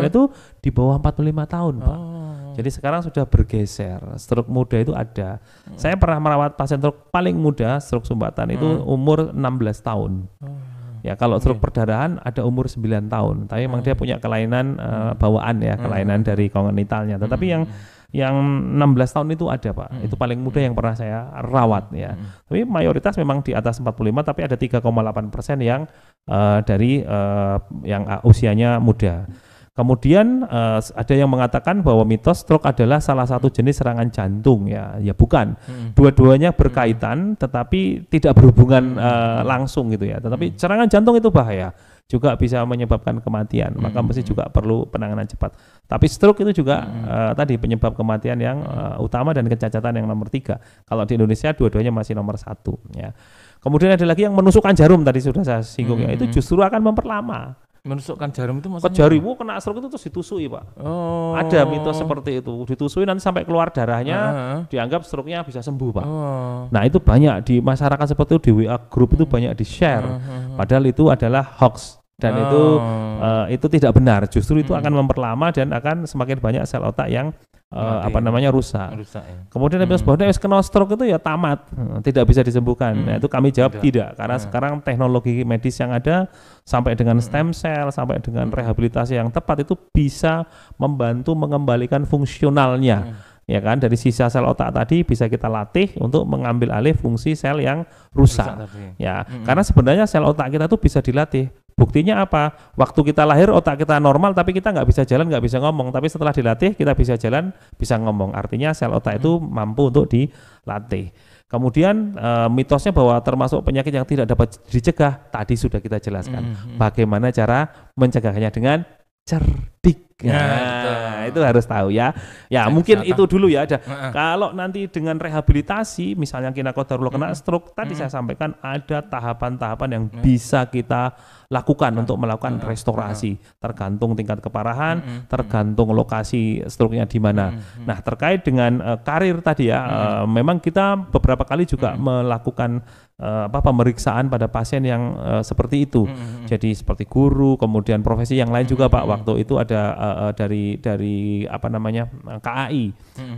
itu di bawah 45 tahun Pak. Jadi sekarang sudah bergeser, stroke muda itu ada. Saya pernah merawat pasien stroke paling muda, stroke sumbatan itu umur 16 tahun. Ya kalau stroke perdarahan ada umur 9 tahun, tapi memang dia punya kelainan bawaan ya, kelainan dari kongenitalnya. Tetapi yang 16 tahun itu ada Pak, itu paling muda yang pernah saya rawat ya. Tapi mayoritas memang di atas 45, tapi ada 3,8% yang dari yang usianya muda. Kemudian ada yang mengatakan bahwa mitos stroke adalah salah satu jenis serangan jantung ya bukan. Dua-duanya berkaitan tetapi tidak berhubungan langsung gitu ya. Tetapi serangan jantung itu bahaya, juga bisa menyebabkan kematian. Maka mesti juga perlu penanganan cepat. Tapi stroke itu juga tadi penyebab kematian yang utama dan kecacatan yang nomor 3. Kalau di Indonesia dua-duanya masih nomor 1 ya. Kemudian ada lagi yang menusukkan jarum tadi sudah saya singgung ya. Itu justru akan memperlama. Menusukkan jarum itu maksudnya? Jarimu kena stroke itu terus ditusui Pak. Ada mitos seperti itu, ditusui nanti sampai keluar darahnya, dianggap stroke-nya bisa sembuh Pak. Nah itu banyak di masyarakat seperti itu, di WA group itu banyak di share. Padahal itu adalah hoax. Dan itu tidak benar. Justru itu akan memperlama dan akan semakin banyak sel otak yang rusak. Ya. Kemudian habis kena stroke itu ya tamat, tidak bisa disembuhkan. Nah, itu kami jawab tidak, karena sekarang teknologi medis yang ada sampai dengan stem cell, sampai dengan rehabilitasi yang tepat itu bisa membantu mengembalikan fungsionalnya. Ya kan, dari sisa sel otak tadi bisa kita latih untuk mengambil alih fungsi sel yang rusak. Ya, karena sebenarnya sel otak kita tuh bisa dilatih. Buktinya apa? Waktu kita lahir otak kita normal tapi kita nggak bisa jalan, nggak bisa ngomong. Tapi setelah dilatih kita bisa jalan, bisa ngomong. Artinya sel otak itu mampu untuk dilatih. Kemudian mitosnya bahwa termasuk penyakit yang tidak dapat dicegah tadi sudah kita jelaskan. Bagaimana cara mencegahnya dengan cerdik. Nah, itu harus tahu ya. Ya, mungkin itu dulu ya. Kalau nanti dengan rehabilitasi, misalnya kodarullah kena stroke, tadi saya sampaikan ada tahapan-tahapan yang bisa kita lakukan untuk melakukan restorasi, tergantung tingkat keparahan, tergantung lokasi stroke-nya di mana. Nah, terkait dengan karir tadi ya, memang kita beberapa kali juga melakukan pemeriksaan pada pasien yang seperti itu. Jadi seperti guru, kemudian profesi yang lain juga Pak. Waktu itu ada dari KAI.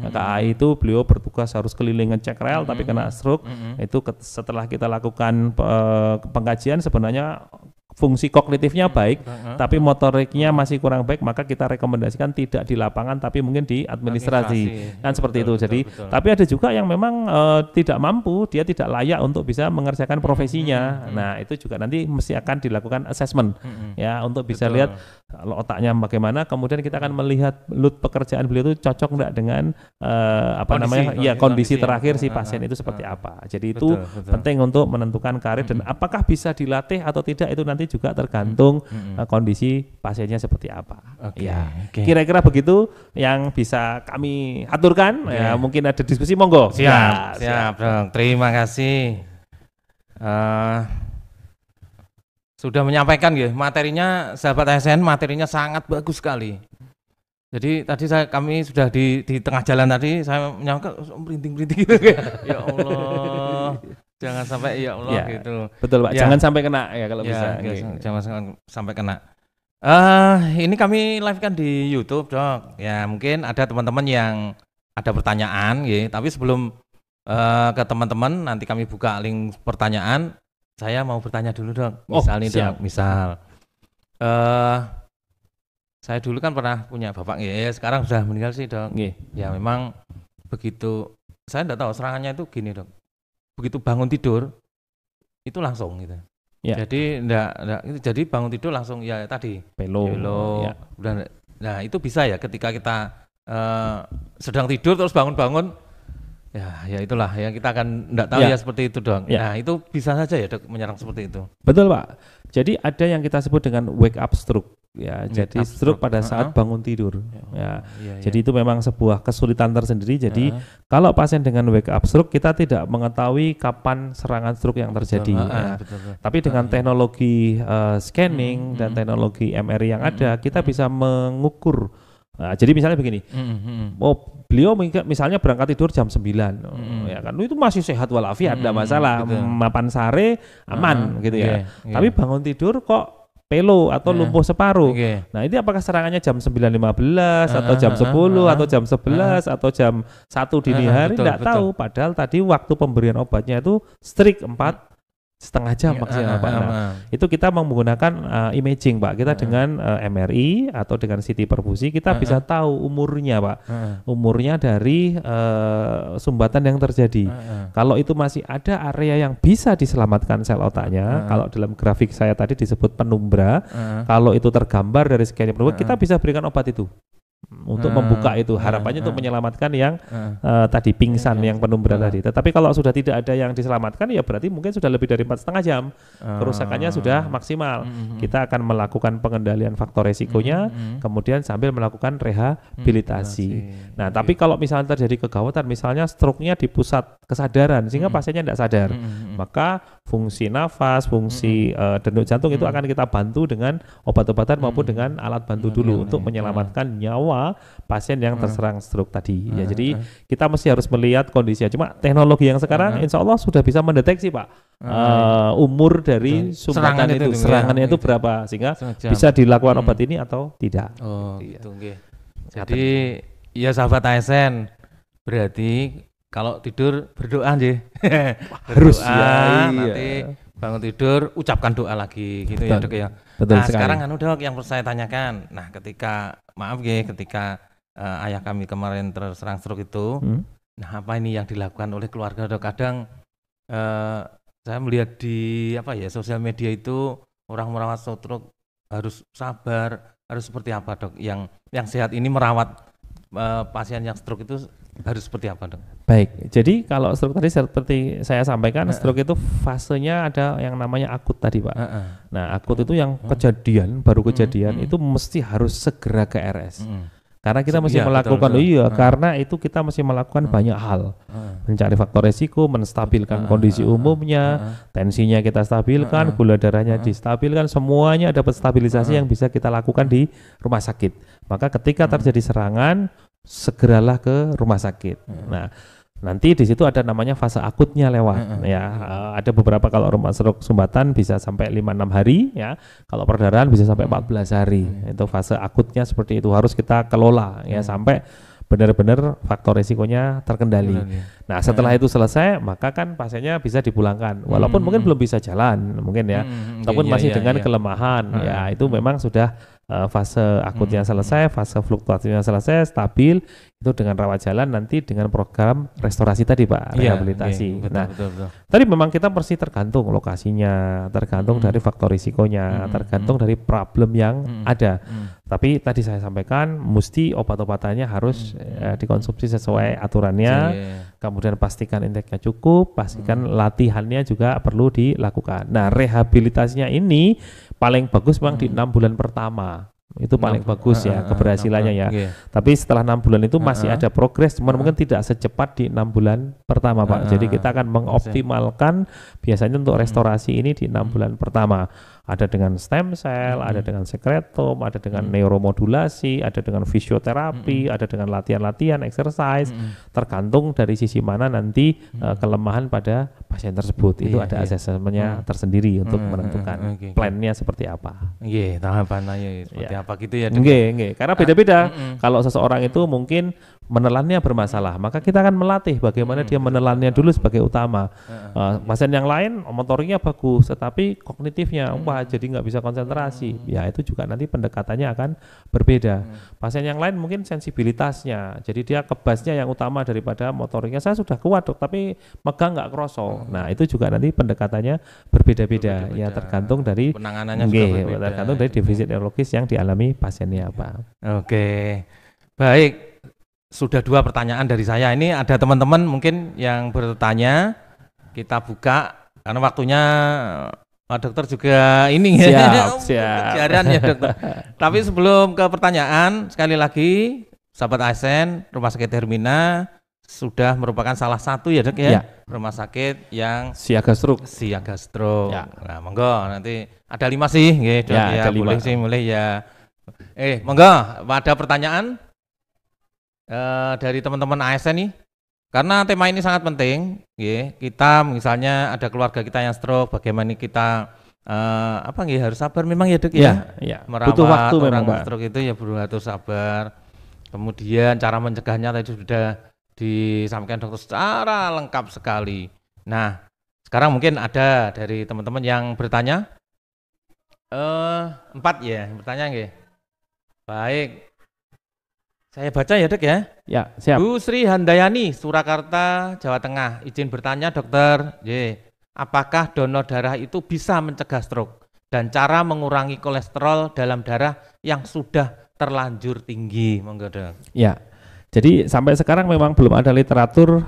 KAI itu beliau bertugas harus keliling ngecek rel tapi kena stroke. Itu setelah kita lakukan pengkajian sebenarnya fungsi kognitifnya baik, tapi motoriknya masih kurang baik, maka kita rekomendasikan tidak di lapangan, tapi mungkin di administrasi. Kan seperti itu. Jadi, tapi ada juga yang memang tidak mampu, dia tidak layak untuk bisa mengerjakan profesinya. Nah, itu juga nanti mesti akan dilakukan assessment, ya, untuk bisa lihat otaknya bagaimana. Kemudian kita akan melihat load pekerjaan beliau itu cocok enggak dengan kondisi terakhir si pasien itu seperti apa. Jadi itu penting untuk menentukan karir dan apakah bisa dilatih atau tidak itu nanti juga tergantung kondisi pasiennya seperti apa. Kira-kira begitu yang bisa kami aturkan. Ya, mungkin ada diskusi, monggo. Siap, Dok. Terima kasih. Sudah menyampaikan ya materinya, sahabat ASN, materinya sangat bagus sekali. Jadi tadi kami sudah di tengah jalan tadi saya menyangka merinding-merinding gitu ya Allah. Jangan sampai ya Allah gitu. Betul Pak, jangan sampai kena ya kalau bisa. Jangan sampai kena. Ini kami live kan di YouTube Dok. Ya mungkin ada teman-teman yang ada pertanyaan ya. Tapi sebelum ke teman-teman nanti kami buka link pertanyaan. Saya mau bertanya dulu Dok. Misal nih Dok, misal saya dulu kan pernah punya bapak ya, sekarang sudah meninggal sih Dok. Ya memang begitu. Saya enggak tahu serangannya itu gini Dok. Begitu bangun tidur itu langsung gitu. Ya. Jadi jadi bangun tidur langsung ya tadi pelo. Ya. Udah. Nah, itu bisa ya ketika kita sedang tidur terus bangun-bangun ya itulah ya kita akan enggak tahu ya seperti itu Dok. Nah, itu bisa saja ya Dok menyerang seperti itu. Betul Pak. Jadi ada yang kita sebut dengan wake up stroke. Ya, jadi stroke pada saat bangun tidur. Jadi itu memang sebuah kesulitan tersendiri. Jadi kalau pasien dengan wake up stroke kita tidak mengetahui kapan serangan stroke yang terjadi. Betul. Tapi dengan teknologi scanning dan teknologi MRI yang ada, kita bisa mengukur. Nah, jadi misalnya begini, beliau misalnya berangkat tidur jam 9, ya kan, itu masih sehat walafiat, tidak masalah, mapan sare aman gitu ya. Tapi bangun tidur kok pelo atau lumpuh separuh. Nah, ini apakah serangannya jam 9.15 atau jam 10 atau jam 11 atau jam 1 dini hari? Tidak tahu. Padahal tadi waktu pemberian obatnya itu strict 4,5 jam maksimal Pak. Nah, itu kita menggunakan imaging Pak. Kita dengan MRI atau dengan CT perfusi kita bisa tahu umurnya Pak. Umurnya dari sumbatan yang terjadi. Kalau itu masih ada area yang bisa diselamatkan sel otaknya, kalau dalam grafik saya tadi disebut penumbra, kalau itu tergambar dari scanning penumbra, kita bisa berikan obat itu. Untuk membuka itu, harapannya untuk menyelamatkan yang tadi pingsan yang penumbra tadi. Tetapi kalau sudah tidak ada yang diselamatkan ya berarti mungkin sudah lebih dari 4,5 jam kerusakannya sudah maksimal. Kita akan melakukan pengendalian faktor resikonya, kemudian sambil melakukan rehabilitasi. Nah, tapi kalau misalnya terjadi kegawatan, misalnya stroke-nya di pusat kesadaran sehingga pasiennya tidak sadar, maka fungsi nafas, fungsi denyut jantung itu akan kita bantu dengan obat-obatan maupun dengan alat bantu dulu untuk menyelamatkan nyawa semua pasien yang terserang stroke tadi. Ya, jadi kita mesti harus melihat kondisinya. Cuma teknologi yang sekarang insya Allah sudah bisa mendeteksi Pak umur dari sumbatan itu, serangannya itu berapa, sehingga bisa dilakukan obat ini atau tidak. Oh, gitu. Jadi ya sahabat ASN, berarti kalau tidur berdoa aja. Harus ya, nanti bangun tidur ucapkan doa lagi gitu. Betul. Ya Dok ya. Betul nah sekali. Sekarang Dok yang saya tanyakan, nah ketika ayah kami kemarin terserang stroke itu, nah apa ini yang dilakukan oleh keluarga Dok? Kadang saya melihat di sosial media itu orang merawat stroke harus sabar, harus seperti apa Dok? Yang sehat ini merawat pasien yang stroke itu harus seperti apa Dok? Baik, jadi kalau stroke tadi seperti saya sampaikan, stroke itu fasenya ada yang namanya akut tadi Pak. Nah akut itu yang baru kejadian itu mesti harus segera ke RS. Karena kita mesti melakukan karena itu kita mesti melakukan banyak hal, mencari faktor resiko, menstabilkan kondisi umumnya, tensinya kita stabilkan, gula darahnya distabilkan, semuanya dapat stabilisasi yang bisa kita lakukan di rumah sakit. Maka ketika terjadi serangan, segeralah ke rumah sakit. Nah, nanti di situ ada namanya fase akutnya lewat. Ada beberapa, kalau rumah stroke sumbatan bisa sampai 5-6 hari ya. Kalau perdarahan bisa sampai 14 hari. Itu fase akutnya seperti itu, harus kita kelola ya sampai benar-benar faktor risikonya terkendali. Nah, setelah itu selesai, maka kan pasiennya bisa dipulangkan. Walaupun mungkin belum bisa jalan, mungkin ya. Ataupun masih dengan kelemahan. Ya, itu memang sudah fase akutnya selesai, fase fluktuasinya selesai, stabil, itu dengan rawat jalan, nanti dengan program restorasi tadi Pak, rehabilitasi. Betul. Tadi memang kita mesti tergantung lokasinya, tergantung dari faktor risikonya, tergantung dari problem yang ada. Tapi tadi saya sampaikan, mesti obat-obatannya harus dikonsumsi sesuai aturannya, kemudian pastikan inteknya cukup, pastikan latihannya juga perlu dilakukan. Nah, rehabilitasinya ini paling bagus memang di 6 bulan pertama. Itu paling bagus ya keberhasilannya ya. Tapi setelah 6 bulan itu masih ada progres, cuman mungkin tidak secepat di 6 bulan pertama Pak. Jadi kita akan mengoptimalkan biasanya untuk restorasi ini di 6 bulan pertama. Ada dengan stem cell, ada dengan sekretom, ada dengan neuromodulasi, ada dengan fisioterapi, ada dengan latihan-latihan, exercise, tergantung dari sisi mana nanti kelemahan pada pasien tersebut. Itu ada asesmennya tersendiri untuk menentukan plan-nya seperti apa. Tahapannya seperti apa gitu ya. Karena beda-beda. Kalau seseorang itu mungkin menelannya bermasalah, maka kita akan melatih bagaimana dia menelannya dulu sebagai utama. Pasien yang lain motoriknya bagus, tetapi kognitifnya jadi nggak bisa konsentrasi. Ya itu juga nanti pendekatannya akan berbeda. Pasien yang lain mungkin sensibilitasnya, jadi dia kebasnya yang utama daripada motoriknya. Saya sudah kuat Dok, tapi megang nggak kroso. Nah itu juga nanti pendekatannya berbeda-beda. Ya tergantung dari penanganannya juga berbeda. Tergantung dari defisit neurologis yang dialami pasiennya apa. Oke, baik. Sudah 2 pertanyaan dari saya. Ini ada teman-teman mungkin yang bertanya, kita buka karena waktunya Pak Dokter juga ini siap. Jaran ya Dokter. Tapi sebelum ke pertanyaan, sekali lagi sahabat ASN, Rumah Sakit Hermina sudah merupakan salah satu ya Dok ya, rumah sakit yang siaga stroke. Nah, monggo nanti ada 5 sih, Dok, ada 5. Boleh sih mulai ya. Monggo, ada pertanyaan dari teman-teman ASN nih. Karena tema ini sangat penting, kita misalnya ada keluarga kita yang stroke, bagaimana kita harus sabar memang ya Dok ya. Merawat butuh waktu orang memang, stroke itu ya harus sabar. Kemudian cara mencegahnya tadi sudah disampaikan dokter secara lengkap sekali. Nah, sekarang mungkin ada dari teman-teman yang bertanya. 4 ya bertanya nggih. Baik. Saya baca ya Dok ya. Ya, siap. Bu Sri Handayani, Surakarta, Jawa Tengah. Izin bertanya Dokter, apakah donor darah itu bisa mencegah stroke dan cara mengurangi kolesterol dalam darah yang sudah terlanjur tinggi? Monggo Dok. Ya. Jadi sampai sekarang memang belum ada literatur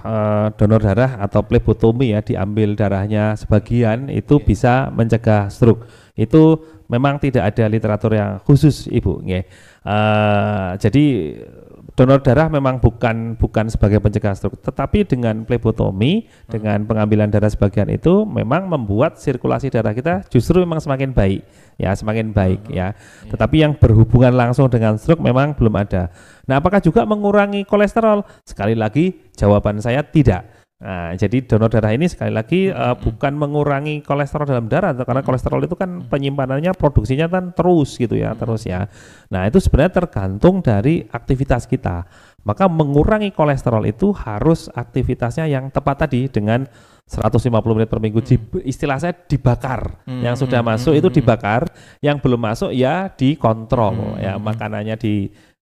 donor darah atau plebotomi ya, diambil darahnya sebagian itu bisa mencegah stroke. Itu memang tidak ada literatur yang khusus Ibu. Jadi donor darah memang bukan sebagai pencegah stroke, tetapi dengan plebotomi, dengan pengambilan darah sebagian itu memang membuat sirkulasi darah kita justru memang semakin baik, ya semakin baik ya. Tetapi yang berhubungan langsung dengan stroke memang belum ada. Nah, apakah juga mengurangi kolesterol? Sekali lagi jawaban saya tidak. Nah, jadi donor darah ini sekali lagi bukan mengurangi kolesterol dalam darah, karena kolesterol itu kan penyimpanannya, produksinya kan terus gitu ya, terus ya. Nah, itu sebenarnya tergantung dari aktivitas kita. Maka mengurangi kolesterol itu harus aktivitasnya yang tepat tadi dengan 150 menit per minggu. Istilah saya dibakar. Yang sudah masuk itu dibakar, yang belum masuk ya dikontrol, ya makanannya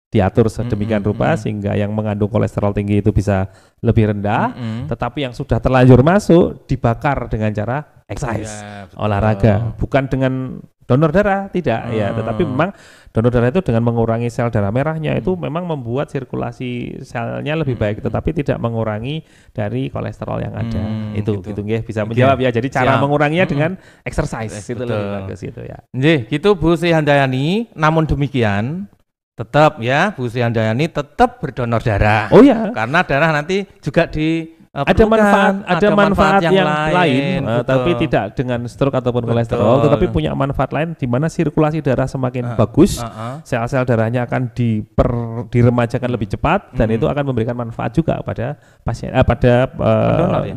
diatur sedemikian rupa sehingga yang mengandung kolesterol tinggi itu bisa lebih rendah, tetapi yang sudah terlanjur masuk dibakar dengan cara exercise, olahraga, bukan dengan donor darah, tidak ya, tetapi memang donor darah itu dengan mengurangi sel darah merahnya itu memang membuat sirkulasi selnya lebih baik, tetapi tidak mengurangi dari kolesterol yang ada. Itu gitu nggih, bisa menjawab ya. Jadi cara menguranginya dengan exercise itu lebih bagus itu ya. Nggih, gitu Bu Sri Handayani. Namun demikian tetap ya Bu Sri Handayani tetap berdonor darah. Oh ya. Karena darah nanti juga ada manfaat yang lain tapi tidak dengan stroke ataupun kolesterol, tetapi punya manfaat lain di mana sirkulasi darah semakin bagus, sel-sel darahnya akan diremajakan lebih cepat dan itu akan memberikan manfaat juga pada pasien pada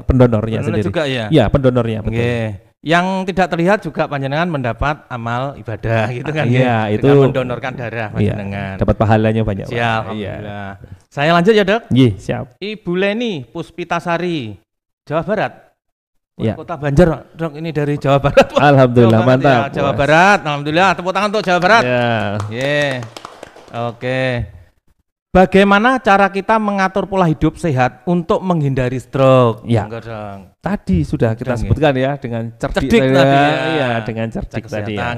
pendonornya sendiri. Juga ya. Ya, pendonornya. Betul. Yang tidak terlihat juga panjenengan mendapat amal ibadah gitu kan ya, itu dengan mendonorkan darah panjenengan. Dapat pahalanya banyak. Siap, alhamdulillah. Saya lanjut ya, Dok. Iya, siap. Ibu Leni Puspitasari, Jawa Barat. Kota Banjar, Dok, ini dari Jawa Barat. Alhamdulillah, mantap. Ya, Jawa Barat. Alhamdulillah, tepuk tangan untuk Jawa Barat. Ya. Oke. Bagaimana cara kita mengatur pola hidup sehat untuk menghindari stroke? Ya. Tadi sudah kita sebutkan ya, dengan cerdik tadi. Iya, dengan cerdik tadi ya.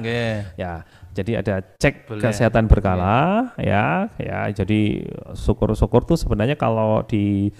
Ya. Jadi ada cek kesehatan berkala ya. Jadi syukur-syukur tuh sebenarnya kalau di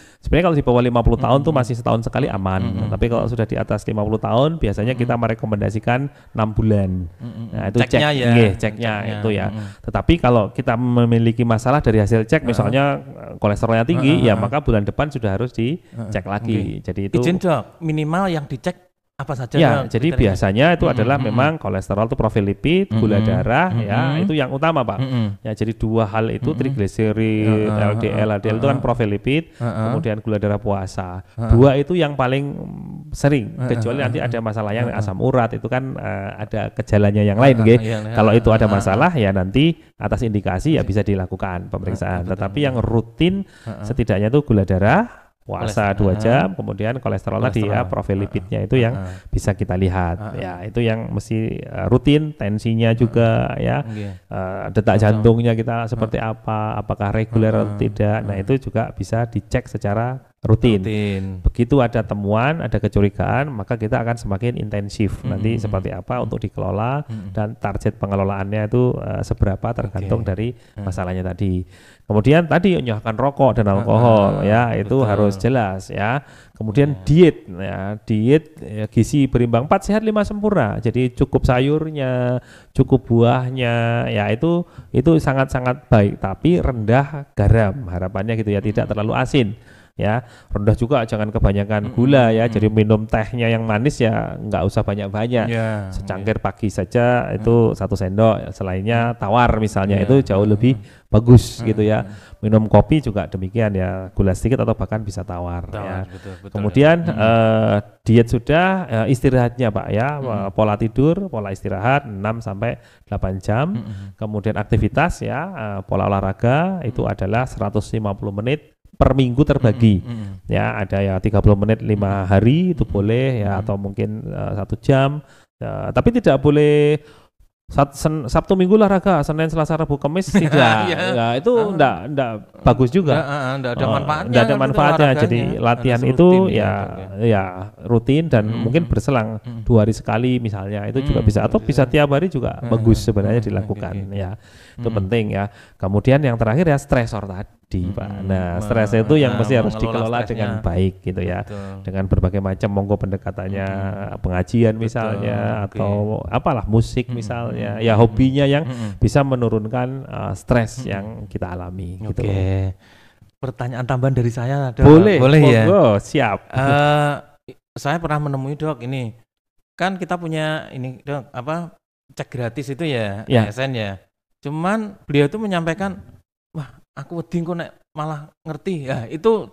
bawah 50 tahun tuh masih setahun sekali aman. Tapi kalau sudah di atas 50 tahun biasanya kita merekomendasikan 6 bulan. Nah, itu ceknya itu ya. Tetapi kalau kita memiliki masalah dari hasil cek misalnya kolesterolnya tinggi ya maka bulan depan sudah harus dicek lagi. Jadi itu izin Dok, minimal yang dicek apa saja? Ya, jadi biasanya itu adalah memang kolesterol itu profil lipid, gula darah, ya itu yang utama Pak. Ya, jadi dua hal itu trigliserid, LDL itu kan profil lipid, kemudian gula darah puasa. Dua itu yang paling sering, kecuali nanti ada masalah yang asam urat itu kan ada gejalanya yang lain, Kalau itu ada masalah ya nanti atas indikasi ya bisa dilakukan pemeriksaan. Tetapi yang rutin setidaknya itu gula darah puasa 2 jam, kemudian kolesterol tadi ya, profil lipidnya itu yang bisa kita lihat. Ya, itu yang mesti rutin, tensinya juga ya, detak jantungnya kita seperti apa, apakah reguler atau tidak. Nah, itu juga bisa dicek secara rutin. Begitu ada temuan, ada kecurigaan, maka kita akan semakin intensif nanti seperti apa untuk dikelola dan target pengelolaannya itu seberapa tergantung dari masalahnya tadi. Kemudian tadi menyuahkan rokok dan alkohol ya, itu harus jelas ya. Kemudian diet ya, gizi berimbang 4 sehat 5 sempurna. Jadi cukup sayurnya, cukup buahnya ya, itu sangat-sangat baik, tapi rendah garam harapannya gitu ya, tidak terlalu asin. Ya, rendah juga, jangan kebanyakan gula ya. Jadi minum tehnya yang manis ya nggak usah banyak-banyak. Secangkir pagi saja itu 1 sendok, selainnya tawar misalnya, itu jauh lebih bagus gitu ya. Minum kopi juga demikian ya, gula sedikit atau bahkan bisa tawar ya. Betul, kemudian diet sudah, istirahatnya Pak ya, pola tidur, pola istirahat 6 sampai 8 jam. Kemudian aktivitas ya, pola olahraga itu adalah 150 menit per minggu terbagi. Ya, ada ya 30 menit 5 hari itu boleh ya, atau mungkin 1 jam. Tapi tidak boleh Sabtu Minggu olahraga, Senin Selasa Rabu Kamis tidak. Ya, itu enggak bagus juga. Enggak ada manfaatnya. Enggak ada manfaatnya. Jadi latihan itu ya rutin dan mungkin berselang 2 hari sekali misalnya, itu juga bisa, atau bisa tiap hari juga bagus sebenarnya dilakukan ya. Itu penting ya. Kemudian yang terakhir ya stresor terjadi, Pak. Nah, stres itu yang mesti harus dikelola dengan baik gitu ya. Betul. Dengan berbagai macam monggo pendekatannya, pengajian misalnya, atau apalah musik misalnya, ya hobinya yang bisa menurunkan stres yang kita alami gitu. Oke. Pertanyaan tambahan dari saya ada. Boleh ya. Siap. Saya pernah menemui Dok ini. Kan kita punya ini Dok, cek gratis itu ya, ASN ya. Cuman beliau itu menyampaikan, wah aku wedi kok nek malah ngerti. Ya itu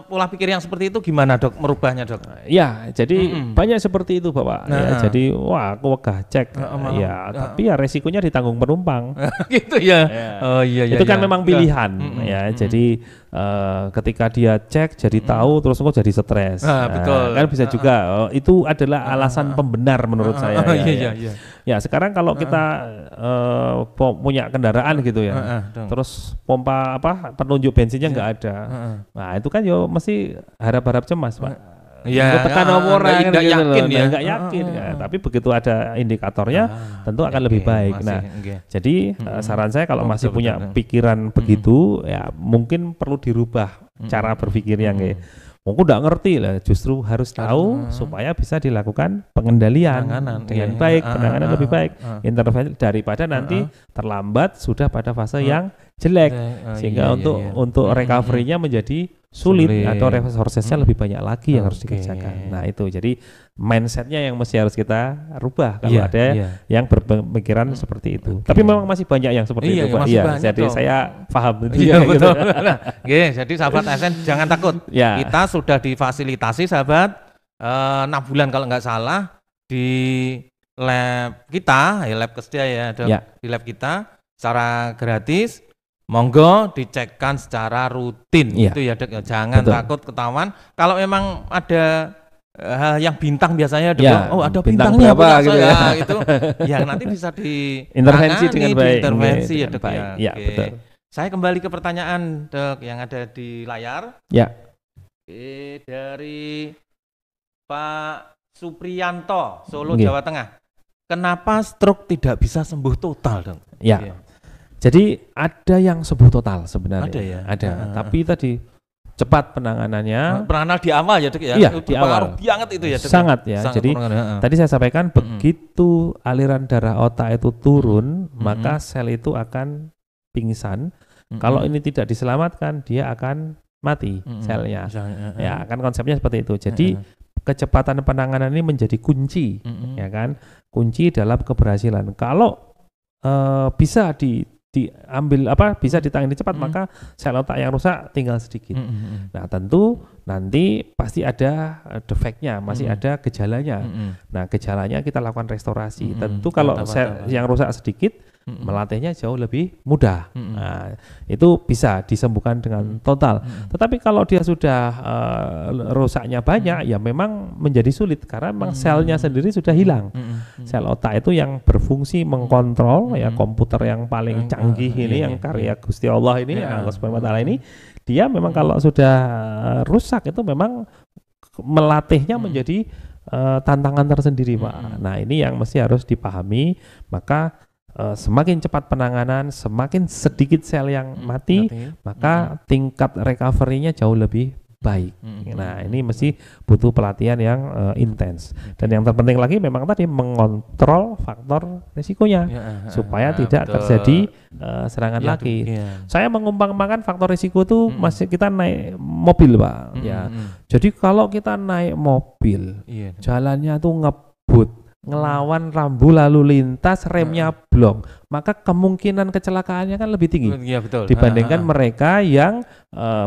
pola pikir yang seperti itu gimana Dok, merubahnya Dok? Ya, jadi banyak seperti itu Bapak. Ya, jadi wah aku wegah cek. Tapi ya resikonya ditanggung penumpang. Gitu ya. Oh iya. Itu kan memang pilihan ya. Jadi ketika dia cek jadi tahu terus kok jadi stres. Betul. Kan bisa juga itu adalah alasan pembenar menurut saya. Iya. Ya sekarang kalau kita punya kendaraan gitu ya, terus pompa penunjuk bensinnya nggak ada, nah itu kan yo mesti harap-harap cemas Pak. Iya. Tekan orang nggak gitu yakin loh, ya. nggak yakin. Tapi begitu ada indikatornya, tentu akan lebih baik. Jadi saran saya kalau masih punya pikiran begitu, ya mungkin perlu dirubah cara berpikirnya kayak. Aku udah ngerti lah, justru harus tahu supaya bisa dilakukan pengendalian dengan baik, penanganan lebih baik, intervensi daripada nanti terlambat sudah pada fase yang jelek, sehingga untuk recovery-nya menjadi sulit atau resources-nya lebih banyak lagi yang harus dikerjakan. Nah itu jadi mindset-nya yang mesti harus kita rubah kalau ada yang berpikiran seperti itu. Tapi memang masih banyak yang seperti itu Pak. Iya, jadi saya paham itu. Iya betul. Jadi sahabat ASN jangan takut. Kita sudah difasilitasi sahabat 6 bulan kalau nggak salah di lab kita, lab Kesda ya, di lab kita secara gratis. Monggo dicekkan secara rutin itu ya Dok. Jangan takut ketahuan. Kalau memang ada hal yang bintang biasanya ada ada bintangnya berapa gitu ya. Itu ya nanti bisa intervensi dengan baik. Intervensi ya Dok. Ya, betul. Saya kembali ke pertanyaan Dok yang ada di layar. Ya. Dari Pak Supriyanto, Solo, Jawa Tengah. Kenapa stroke tidak bisa sembuh total Dok? Ya. Jadi ada yang sembuh total sebenarnya. Ada ya? Ada, tapi tadi cepat penanganannya. Penanganan di awal ya Dok ya? Iya, di awal. Banget itu ya Dok? Sangat ya. Jadi tadi saya sampaikan begitu aliran darah otak itu turun, maka sel itu akan pingsan. Kalau ini tidak diselamatkan, dia akan mati selnya. Ya, kan konsepnya seperti itu. Jadi kecepatan penanganan ini menjadi kunci, ya kan? Kunci dalam keberhasilan. Kalau bisa diambil bisa ditangani cepat, maka sel otak yang rusak tinggal sedikit. Nah tentu nanti pasti ada defeknya, masih ada gejalanya. Nah gejalanya kita lakukan restorasi. Tentu kalau sel yang rusak sedikit, melatihnya jauh lebih mudah. Nah, itu bisa disembuhkan dengan total. Tetapi kalau dia sudah rusaknya banyak, ya memang menjadi sulit karena memang selnya sendiri sudah hilang. Sel otak itu yang berfungsi mengkontrol ya komputer yang paling canggih ini, yang karya Gusti Allah ini, Allah Subhanahu wa taala ini, dia memang kalau sudah rusak itu memang melatihnya menjadi tantangan tersendiri, Pak. Nah, ini yang mesti harus dipahami. Maka semakin cepat penanganan, semakin sedikit sel yang mati, maka tingkat recovery-nya jauh lebih baik. Nah, ini mesti butuh pelatihan yang intens. Dan yang terpenting lagi memang tadi mengontrol faktor risikonya supaya tidak terjadi serangan lagi. Saya mengumpamakan faktor risiko itu masih kita naik mobil, Pak. Jadi kalau kita naik mobil, jalannya tuh ngebut, ngelawan rambu lalu lintas, remnya blong, maka kemungkinan kecelakaannya kan lebih tinggi dibandingkan mereka yang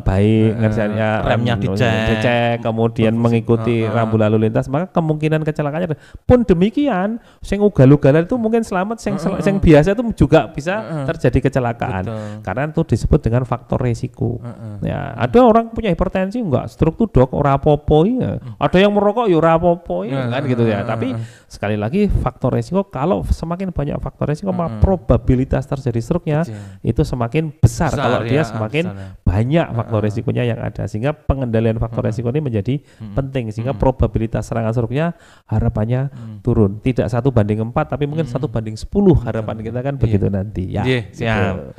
baik ngerjainnya, remnya dicek, kemudian mengikuti rambu lalu lintas, maka kemungkinan kecelakaannya pun demikian. Sing ugal-ugalan itu mungkin selamat, sing biasa itu juga bisa terjadi kecelakaan. Karena itu disebut dengan faktor resiko. Ya, ada orang punya hipertensi enggak, stroke tuh Dok ora apa-apa ya. Ada yang merokok ya ora apa-apa ya, kan gitu ya. Tapi sekali lagi faktor resiko, kalau semakin banyak faktor resiko, maka probabilitas terjadi stroke-nya itu semakin besar kalau dia semakin banyak faktor resikonya yang ada, sehingga pengendalian faktor resiko ini menjadi penting, sehingga probabilitas serangan stroke-nya harapannya turun, tidak 1:4 tapi mungkin 1:10 harapan kita kan begitu nanti ya. Siap.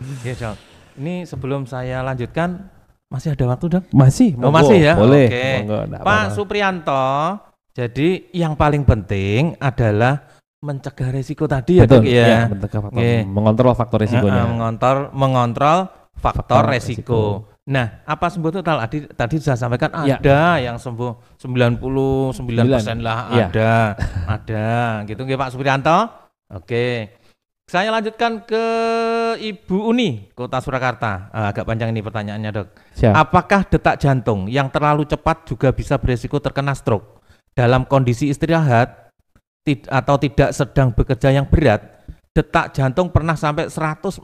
Ini sebelum saya lanjutkan, masih ada waktu dok? Masih, masih ya? Boleh. Oke. Monggo, Pak Supriyanto, jadi yang paling penting adalah mencegah resiko tadi. Betul, ya dok ya? mencegah faktor, mengontrol faktor resikonya. Mengontrol faktor resiko. Nah, apa sebetulnya tadi sudah sampaikan ada yang sembuh 99% lah, ada gitu nggih Pak Supriyanto. Oke. Saya lanjutkan ke Ibu Uni, Kota Surakarta. Agak panjang ini pertanyaannya dok. Siap. Apakah detak jantung yang terlalu cepat juga bisa beresiko terkena stroke? Dalam kondisi istirahat atau tidak sedang bekerja yang berat, detak jantung pernah sampai 140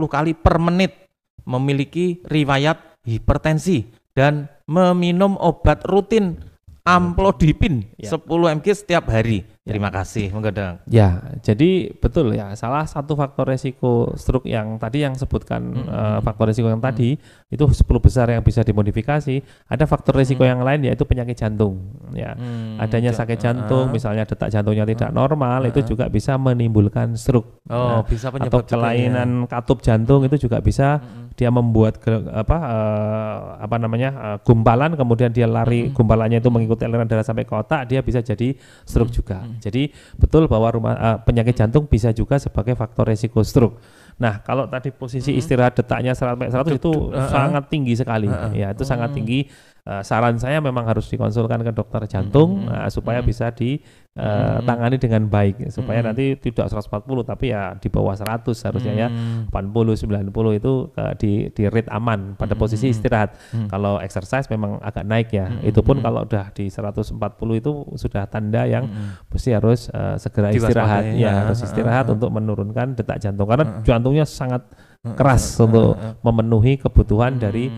kali per menit, memiliki riwayat hipertensi, dan meminum obat rutin amlodipin 10 mg setiap hari. Terima kasih, monggo dong. Ya, jadi betul ya, salah satu faktor resiko stroke yang tadi yang sebutkan faktor resiko yang tadi itu 10 besar yang bisa dimodifikasi. Ada faktor resiko yang lain yaitu penyakit jantung ya. Adanya sakit jantung, misalnya detak jantungnya tidak normal, itu juga bisa menimbulkan stroke. Bisa atau kelainan katup jantung itu juga bisa dia membuat gumpalan, kemudian dia lari gumpalannya itu mengikuti aliran darah sampai ke otak, dia bisa jadi stroke juga. Jadi betul bahwa penyakit jantung bisa juga sebagai faktor resiko stroke. Nah, kalau tadi posisi istirahat detaknya 100 itu sangat tinggi sekali, ya itu sangat tinggi. Saran saya memang harus dikonsulkan ke dokter jantung supaya bisa ditangani dengan baik, supaya nanti tidak 140 tapi ya di bawah 100 harusnya ya, 80 90 itu di rate aman pada posisi istirahat. Kalau exercise memang agak naik ya, itu pun kalau udah di 140 itu sudah tanda yang mesti harus segera istirahat harus istirahat untuk menurunkan detak jantung, karena jantungnya sangat keras untuk memenuhi kebutuhan dari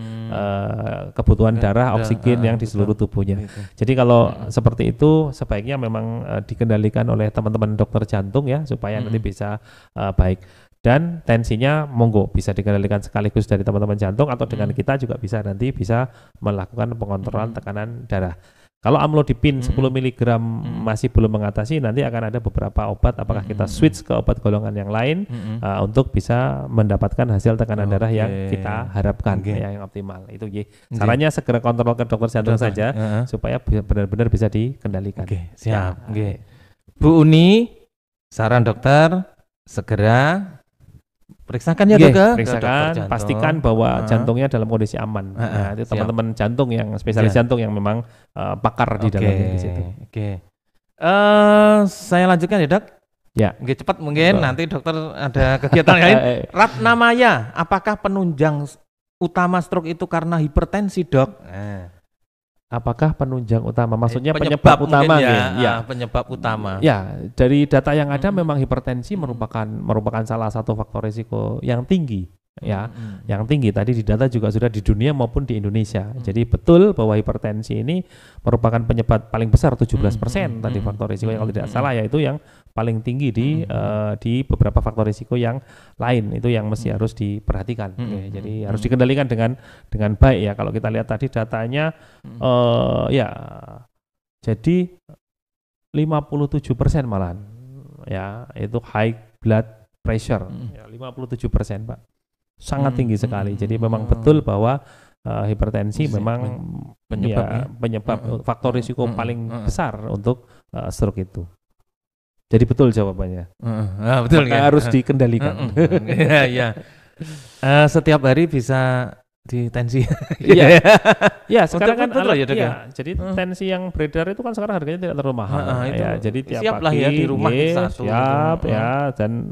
kebutuhan darah, oksigen yang di seluruh tubuhnya. Jadi kalau seperti itu sebaiknya memang dikendalikan oleh teman-teman dokter jantung ya, supaya nanti bisa baik. Dan tensinya monggo bisa dikendalikan sekaligus dari teman-teman jantung atau dengan kita juga bisa melakukan pengontrolan tekanan darah. Kalau amlodipin 10 mg masih belum mengatasi, nanti akan ada beberapa obat, apakah kita switch ke obat golongan yang lain untuk bisa mendapatkan hasil tekanan darah yang kita harapkan, yang optimal. Itu sarannya segera kontrol ke dokter jantung saja supaya benar-benar bisa dikendalikan. Siap. Bu Uni, saran dokter segera periksakan ya dok, periksakan, pastikan bahwa jantungnya dalam kondisi aman. Itu teman-teman jantung yang spesialis jantung yang memang pakar di dalamnya di situ. Saya lanjutkan ya dok. Ya. Cepat mungkin nanti dokter ada kegiatan lain. Ratnamaya, apakah penunjang utama stroke itu karena hipertensi dok? Apakah penunjang utama? Maksudnya penyebab utama penyebab utama. Ya, dari data yang ada memang hipertensi merupakan salah satu faktor risiko yang tinggi yang tinggi. Tadi di data juga sudah di dunia maupun di Indonesia. Jadi betul bahwa hipertensi ini merupakan penyebab paling besar 17% tadi faktor risiko yang kalau tidak salah, yaitu yang paling tinggi di beberapa faktor risiko yang lain itu yang mesti harus diperhatikan. Jadi harus dikendalikan dengan baik ya. Kalau kita lihat tadi datanya jadi 57% malahan ya, itu high blood pressure 57% Pak, sangat tinggi sekali. Jadi memang betul bahwa hipertensi memang penyebab faktor risiko paling besar untuk stroke itu. Jadi betul jawabannya. Betul kan? Harus dikendalikan. Setiap hari bisa di tensi. Ya sekarang kan jadi tensi yang beredar itu kan sekarang harganya tidak terlalu mahal. Jadi tiap pagi ya di rumah siap ya. Dan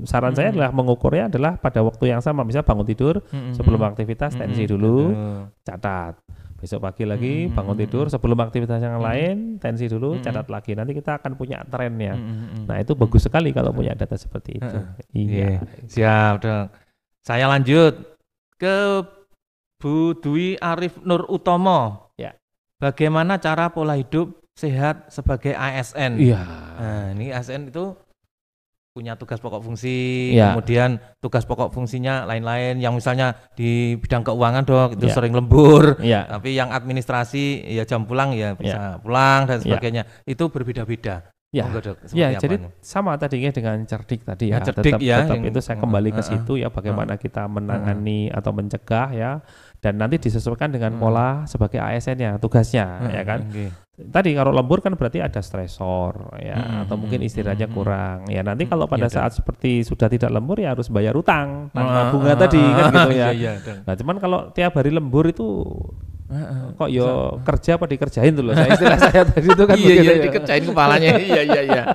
saran saya adalah mengukurnya adalah pada waktu yang sama, misalnya bangun tidur sebelum aktivitas tensi dulu, catat. Besok pagi lagi bangun tidur sebelum aktivitas yang lain tensi dulu, catat lagi. Nanti kita akan punya trennya. Nah itu bagus sekali kalau punya data seperti itu. Siap dong. Saya lanjut ke Bu Dwi Arif Nur Utomo. Bagaimana cara pola hidup sehat sebagai ASN? Nah, ini ASN itu punya tugas pokok fungsi, kemudian tugas pokok fungsinya lain-lain. Yang misalnya di bidang keuangan dok itu sering lembur, tapi yang administrasi ya jam pulang ya bisa pulang dan sebagainya. Itu berbeda-beda. Ya, jadi sama tadinya dengan cerdik tadi ya. Tetap itu saya kembali ke situ ya, bagaimana kita menangani atau mencegah ya, dan nanti disesuaikan dengan pola sebagai ASN-nya, tugasnya ya kan. Tadi kalau lembur kan berarti ada stresor ya, atau mungkin istirahatnya kurang. Ya nanti kalau pada saat seperti sudah tidak lembur ya harus bayar utang tanpa bunga tadi kan gitu ya. Nah cuman kalau tiap hari lembur itu kok yo kerja apa dikerjain tuh loh, istilah saya tadi itu kan iya dikerjain kepalanya. iya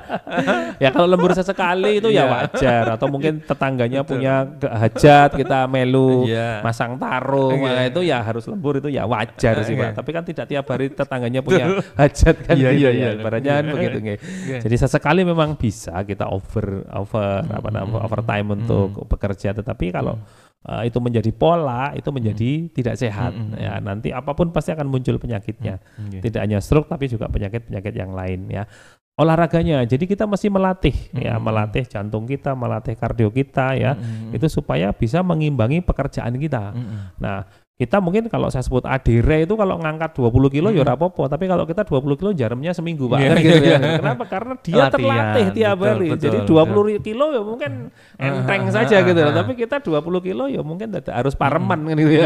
ya kalau lembur sesekali itu ya wajar, atau mungkin tetangganya punya hajat kita melu masang tarung, maka itu ya harus lembur, itu ya wajar sih Pak. Tapi kan tidak tiap hari tetangganya punya hajat kan. Iya ibaratnya kan begitu. Jadi sesekali memang bisa kita overtime untuk bekerja, tetapi kalau itu menjadi pola, itu menjadi tidak sehat. Ya nanti apapun pasti akan muncul penyakitnya. Tidak hanya stroke tapi juga penyakit-penyakit yang lain ya. Olahraganya, jadi kita mesti melatih ya, melatih jantung kita, melatih kardio kita ya. Itu supaya bisa mengimbangi pekerjaan kita. Nah, kita mungkin kalau saya sebut adire itu kalau ngangkat 20 kilo ya apa-apa, tapi kalau kita 20 kilo jarumnya seminggu Pak. Kan gitu ya. Kenapa? Karena dia terlatih tiap hari. Jadi 20 kilo ya mungkin enteng saja gitu. Tapi kita 20 kilo ya mungkin harus pareman kan gitu ya.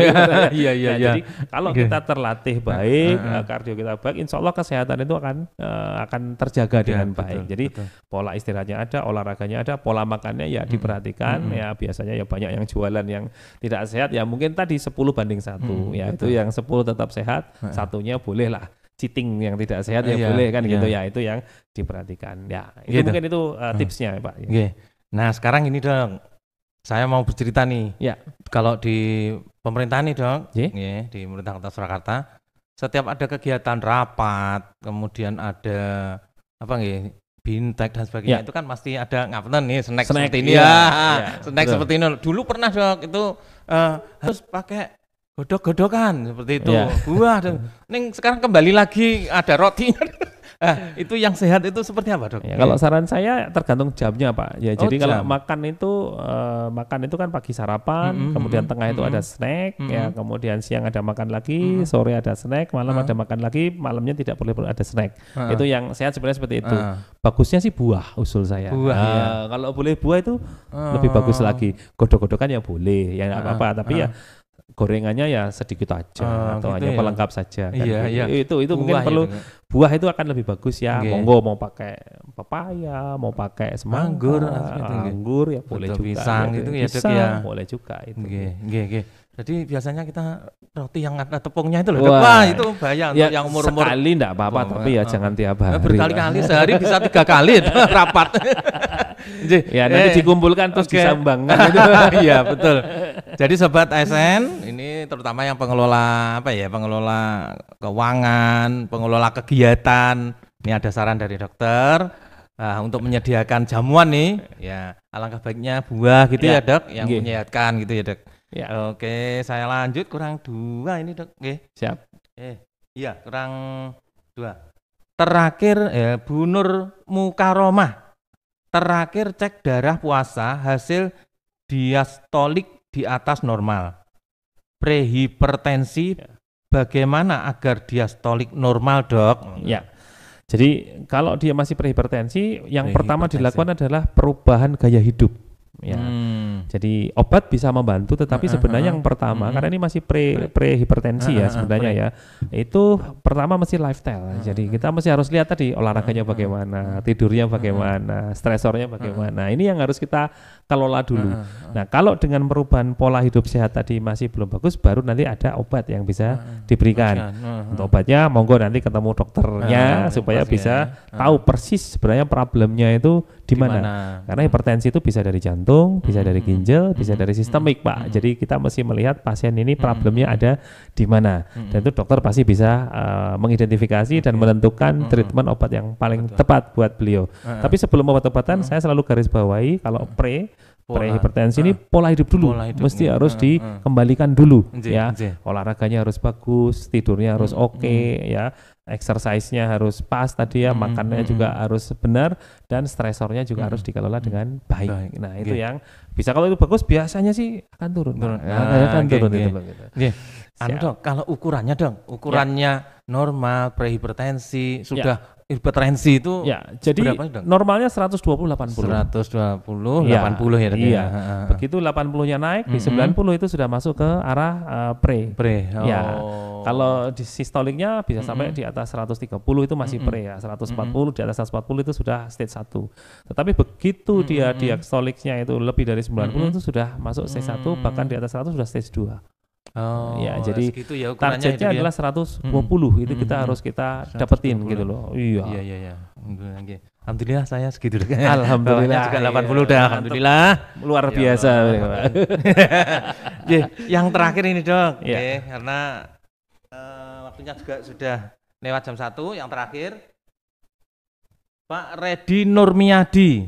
Iya. Jadi kalau kita terlatih baik, kardio kita baik, insya Allah kesehatan itu akan terjaga dengan baik. Jadi pola istirahatnya ada, olahraganya ada, pola makannya ya diperhatikan. Ya biasanya ya banyak yang jualan yang tidak sehat ya, mungkin tadi 10:1 ya, itu yang 10 tetap sehat, satunya boleh lah cheating yang tidak sehat ya boleh kan gitu ya, itu yang diperhatikan ya. Itu mungkin itu tipsnya Pak. Nah sekarang ini dong, saya mau bercerita nih ya. Kalau di pemerintahan nih dong, di pemerintah Kota Surakarta, setiap ada kegiatan rapat, kemudian ada bintek dan sebagainya, itu kan pasti ada ngapain nih snack seperti ini snack seperti ini. Dulu pernah dong itu harus pakai godok-godokan seperti itu, buah. Ning sekarang kembali lagi ada rotinya. Itu yang sehat itu seperti apa Dok? Ya, kalau saran saya tergantung jamnya Pak. Ya jadi kalau makan itu kan pagi sarapan, kemudian tengah itu ada snack, ya kemudian siang ada makan lagi, sore ada snack, malam ada makan lagi, malamnya tidak boleh ada snack. Itu yang sehat sebenarnya seperti itu. Bagusnya sih buah, usul saya. Buah, kalau boleh buah itu lebih bagus lagi. Godok-godokan ya boleh, ya nggak apa-apa. Tapi ya gorengannya ya sedikit aja atau hanya pelengkap saja kan. Itu mungkin perlu buah itu akan lebih bagus ya. Monggo mau pakai pepaya, mau pakai semangka, anggur ya boleh juga. Pisang itu ya Dok ya. Boleh juga itu. Jadi biasanya kita roti yang ada tepungnya itu loh. Wah, itu bahaya untuk yang umur-umur. Sekali enggak apa-apa, tapi ya jangan tiap hari. Berkali-kali, sehari bisa 3 kali rapat. Ya nanti dikumpulkan terus disambangkan gitu. Iya, betul. Jadi sobat ASN, ini terutama yang pengelola pengelola keuangan, pengelola kegiatan, ini ada saran dari dokter untuk menyediakan jamuan nih. Ya, alangkah baiknya buah gitu ya, Dok, yang menyehatkan gitu ya, Dok. Ya. Oke, saya lanjut, kurang 2 ini Dok. Siap. Iya, kurang 2. Terakhir Bu Nur Mukaromah. Terakhir cek darah puasa, hasil diastolik di atas normal. Prehipertensi, bagaimana agar diastolik normal Dok? Ya. Jadi kalau dia masih prehipertensi, yang pertama dilakukan adalah perubahan gaya hidup. Ya. Jadi obat bisa membantu, tetapi sebenarnya yang pertama karena ini masih prehipertensi ya sebenarnya ya. Itu pertama mesti lifestyle. Jadi kita mesti harus lihat tadi olahraganya bagaimana, tidurnya bagaimana, stresornya bagaimana. Ini yang harus kita kelola dulu. Nah, kalau dengan perubahan pola hidup sehat tadi masih belum bagus, baru nanti ada obat yang bisa diberikan. Untuk obatnya monggo nanti ketemu dokternya supaya bisa tahu persis sebenarnya problemnya itu di mana. Karena hipertensi itu bisa dari jantung, bisa dari ginjal, bisa dari sistemik Pak. Jadi kita mesti melihat pasien ini problemnya ada di mana. Dan itu dokter pasti bisa mengidentifikasi dan menentukan treatment obat yang paling tepat buat beliau. Tapi sebelum obat-obatan saya selalu garis bawahi kalau prehipertensi ini pola hidup dulu, mesti harus dikembalikan dulu ya. Olahraganya harus bagus, tidurnya harus oke ya. Exercise-nya harus pas tadi ya, makannya juga harus benar, dan stresornya juga harus dikelola dengan baik. Nah, itu yang bisa, kalau itu bagus biasanya sih akan turun. Akan turun itu Bang. Dok, kalau ukurannya normal, prehipertensi, sudah hipertensi itu ya, jadi normalnya 120 80. 120 80 ya dok. Iya. Begitu 80-nya naik di 90 itu sudah masuk ke arah pre. Oh. Ya. Kalau di sistoliknya bisa sampai di atas 130 itu masih pre ya. 140 di atas 140 itu sudah stage 1. Tetapi begitu dia diastoliknya itu lebih dari 90 itu sudah masuk stage 1, bahkan di atas 100 sudah stage 2. Oh, ya, jadi ya, targetnya adalah 120 itu kita harus kita dapetin gitu loh. Iya. Alhamdulillah saya segitu. Alhamdulillah juga 80 udah. Alhamdulillah. Luar biasa. Yang terakhir ini dok, karena waktunya juga sudah lewat jam 1. Yang terakhir, Pak Redi Nurmiadi,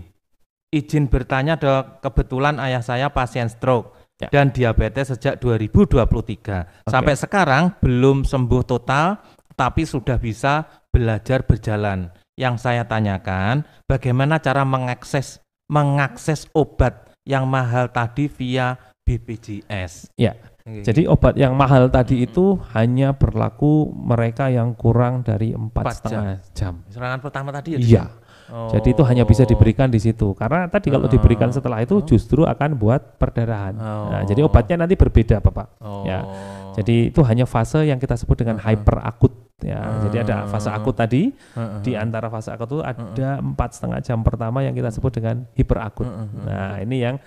izin bertanya dok, kebetulan ayah saya pasien stroke. Dan diabetes sejak 2023. Sampai sekarang belum sembuh total, tapi sudah bisa belajar berjalan. Yang saya tanyakan, bagaimana cara mengakses obat yang mahal tadi via BPJS? Ya, jadi obat yang mahal tadi itu hanya berlaku mereka yang kurang dari 4,5 jam. Serangan pertama tadi ya? Iya. Jadi itu hanya bisa diberikan di situ. Karena tadi kalau diberikan setelah itu justru akan buat perdarahan. Nah, jadi obatnya nanti berbeda, Bapak. Ya. Jadi itu hanya fase yang kita sebut dengan hyperakut. Ya. Jadi ada fase akut tadi. Di antara fase akut itu ada 4,5 jam pertama yang kita sebut dengan hiperakut. Nah, ini yang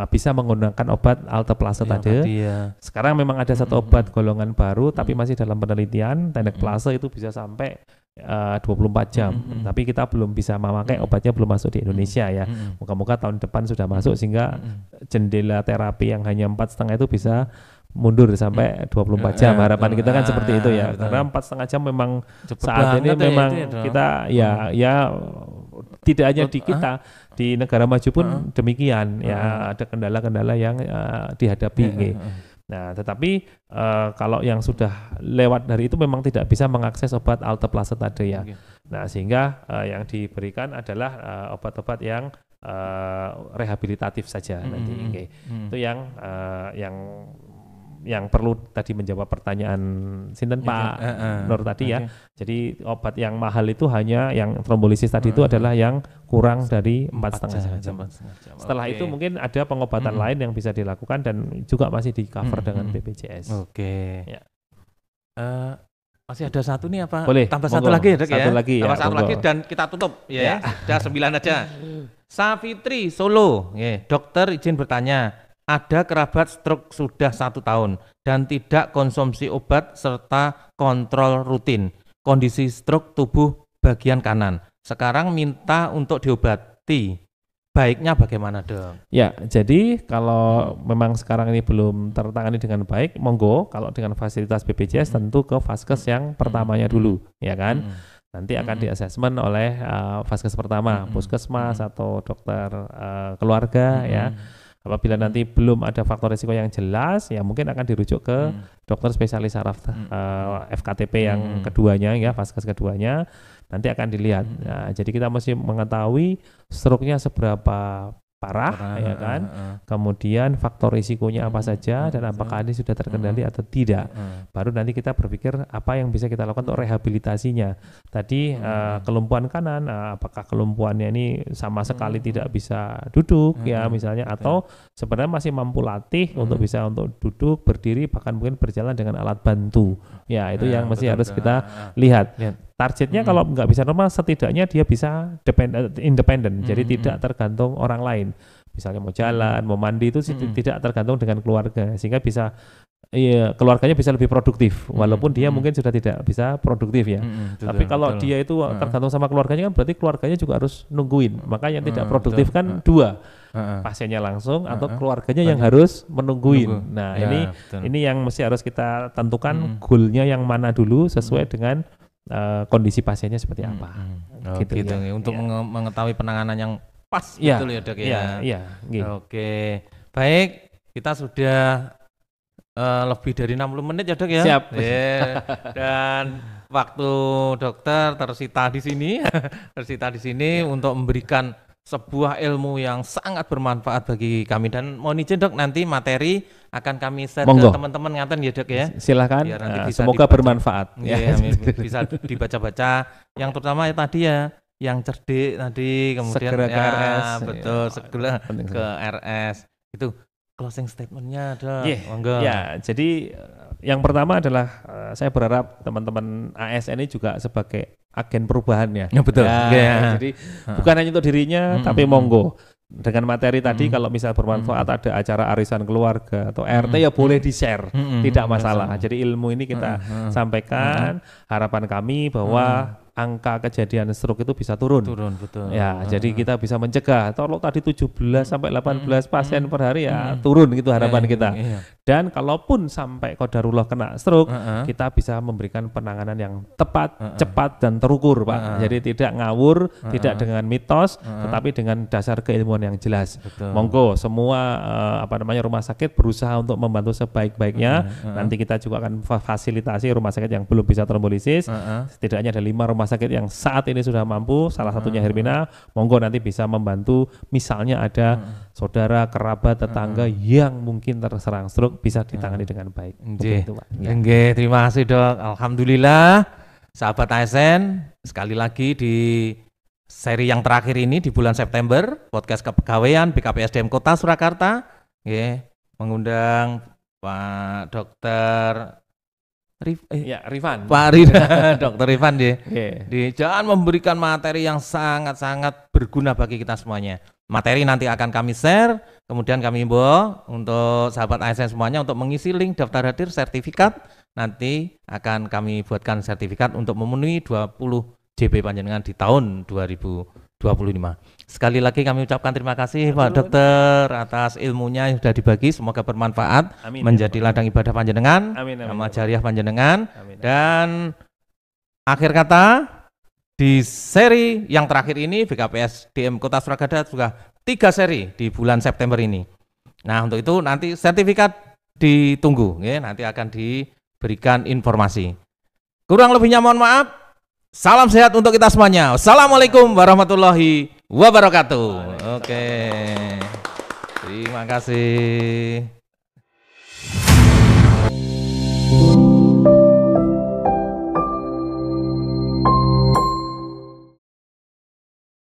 bisa menggunakan obat alteplase tadi. Sekarang memang ada satu obat golongan baru, tapi masih dalam penelitian. Tenecplase itu bisa sampai 24 jam, tapi kita belum bisa memakai obatnya, belum masuk di Indonesia ya. Moga-moga tahun depan sudah masuk sehingga jendela terapi yang hanya 4,5 itu bisa mundur sampai 24 jam. Harapan kita kan seperti itu ya. Karena 4,5 jam memang saat ini memang kita ya tidak hanya di kita, di negara maju pun demikian ya, ada kendala-kendala yang dihadapi. Nah, tetapi kalau yang sudah lewat dari itu memang tidak bisa mengakses obat alteplase tadi ya. Nah, sehingga yang diberikan adalah obat-obat yang rehabilitatif saja nanti. Itu yang perlu tadi menjawab pertanyaan Sinten Pak Nur tadi ya. Jadi obat yang mahal itu hanya yang trombolisis tadi itu adalah yang kurang dari 4,5 jam. Setelah itu mungkin ada pengobatan lain yang bisa dilakukan dan juga masih di cover dengan BPJS. Ya. Masih ada satu nih apa? Boleh. Tambah satu lagi ya, Dok, satu lagi ya. Tambah satu lagi dan kita tutup ya. Sudah 9 aja. Safitri Solo, dokter izin bertanya. Ada kerabat stroke sudah 1 tahun dan tidak konsumsi obat serta kontrol rutin. Kondisi stroke tubuh bagian kanan. Sekarang minta untuk diobati. Baiknya bagaimana, Dok? Ya, jadi kalau memang sekarang ini belum tertangani dengan baik, monggo kalau dengan fasilitas BPJS tentu ke vaskes yang pertamanya dulu, ya kan? Nanti akan di-assessment oleh vaskes pertama, puskesmas atau dokter keluarga ya. Apabila nanti belum ada faktor risiko yang jelas, ya mungkin akan dirujuk ke dokter spesialis saraf FKTP yang keduanya ya, vaskes keduanya, nanti akan dilihat. Nah, jadi kita mesti mengetahui stroke-nya seberapa parah ya kan, kemudian faktor risikonya apa saja dan apakah ini sudah terkendali atau tidak. Baru nanti kita berpikir apa yang bisa kita lakukan untuk rehabilitasinya. Tadi kelumpuhan kanan, apakah kelumpuhannya ini sama sekali tidak bisa duduk ya misalnya, atau sebenarnya masih mampu latih untuk bisa untuk duduk, berdiri, bahkan mungkin berjalan dengan alat bantu. Ya itu yang mesti harus kita lihat. Targetnya kalau nggak bisa normal, setidaknya dia bisa independen, jadi tidak tergantung orang lain. Misalnya mau jalan, mau mandi itu tidak tergantung dengan keluarga, sehingga bisa keluarganya bisa lebih produktif, walaupun dia mungkin sudah tidak bisa produktif ya. Tapi kalau dia itu tergantung sama keluarganya kan berarti keluarganya juga harus nungguin. Maka yang tidak produktif kan dua, pasiennya langsung atau keluarganya yang harus menungguin. Nah ini yang mesti harus kita tentukan goalnya yang mana dulu sesuai dengan kondisi pasiennya seperti apa. Gitu ya. Untuk mengetahui penanganan yang pas betul ya, Dok ya. Oke. Baik, kita sudah lebih dari 60 menit ya, Dok ya. Siap. Dan waktu dokter tersita di sini untuk memberikan sebuah ilmu yang sangat bermanfaat bagi kami, dan mohon izin Dok, nanti materi akan kami share ke teman-teman ngaten ya Dok ya. Silakan. Semoga bermanfaat. Ya, bisa dibaca-baca. Yang terutama ya tadi ya, yang cerdik tadi, kemudian segera ke RS. Betul, segera ke RS. Itu closing statementnya ada. Ya, jadi yang pertama adalah saya berharap teman-teman ASN ini juga sebagai agen perubahannya. Ya, betul. Jadi bukan hanya untuk dirinya, tapi monggo dengan materi tadi kalau misal bermanfaat ada acara arisan keluarga atau RT ya boleh di-share, tidak masalah. Jadi ilmu ini kita sampaikan, harapan kami bahwa angka kejadian stroke itu bisa turun. Betul. Ya, jadi kita bisa mencegah. Kalau tadi 17 sampai 18 pasien per hari ya turun gitu harapan kita. Dan kalaupun sampai qadarullah kena stroke, kita bisa memberikan penanganan yang tepat, cepat dan terukur, Pak. Jadi tidak ngawur, tidak dengan mitos, tetapi dengan dasar keilmuan yang jelas. Monggo semua rumah sakit berusaha untuk membantu sebaik-baiknya. Nanti kita juga akan fasilitasi rumah sakit yang belum bisa trombolisis. Setidaknya ada 5 rumah sakit yang saat ini sudah mampu, salah satunya Hermina. Monggo nanti bisa membantu, misalnya ada saudara, kerabat, tetangga yang mungkin terserang stroke bisa ditangani dengan baik. Itu, Pak. Terima kasih Dok. Alhamdulillah, sahabat ASN, sekali lagi di seri yang terakhir ini di bulan September, podcast kepegawaian BKPSDM Kota Surakarta, mengundang Pak Dokter Rifan. Pak Rida, Dokter Rifan jangan memberikan materi yang sangat-sangat berguna bagi kita semuanya. Materi nanti akan kami share, kemudian kami himbau untuk sahabat ASN semuanya untuk mengisi link daftar hadir sertifikat. Nanti akan kami buatkan sertifikat untuk memenuhi 20 JP panjenengan di tahun 2025. Sekali lagi kami ucapkan terima kasih Pak Dokter atas ilmunya yang sudah dibagi, semoga bermanfaat. Menjadi ladang ibadah panjenengan, nama jariah panjenengan. Dan akhir kata, di seri yang terakhir ini BKPSDM Kota Surakarta juga 3 seri di bulan September ini. Nah, untuk itu nanti sertifikat ditunggu, nanti akan diberikan informasi. Kurang lebihnya mohon maaf. Salam sehat untuk kita semuanya. Assalamualaikum warahmatullahi wabarakatuh. Oke. Terima kasih.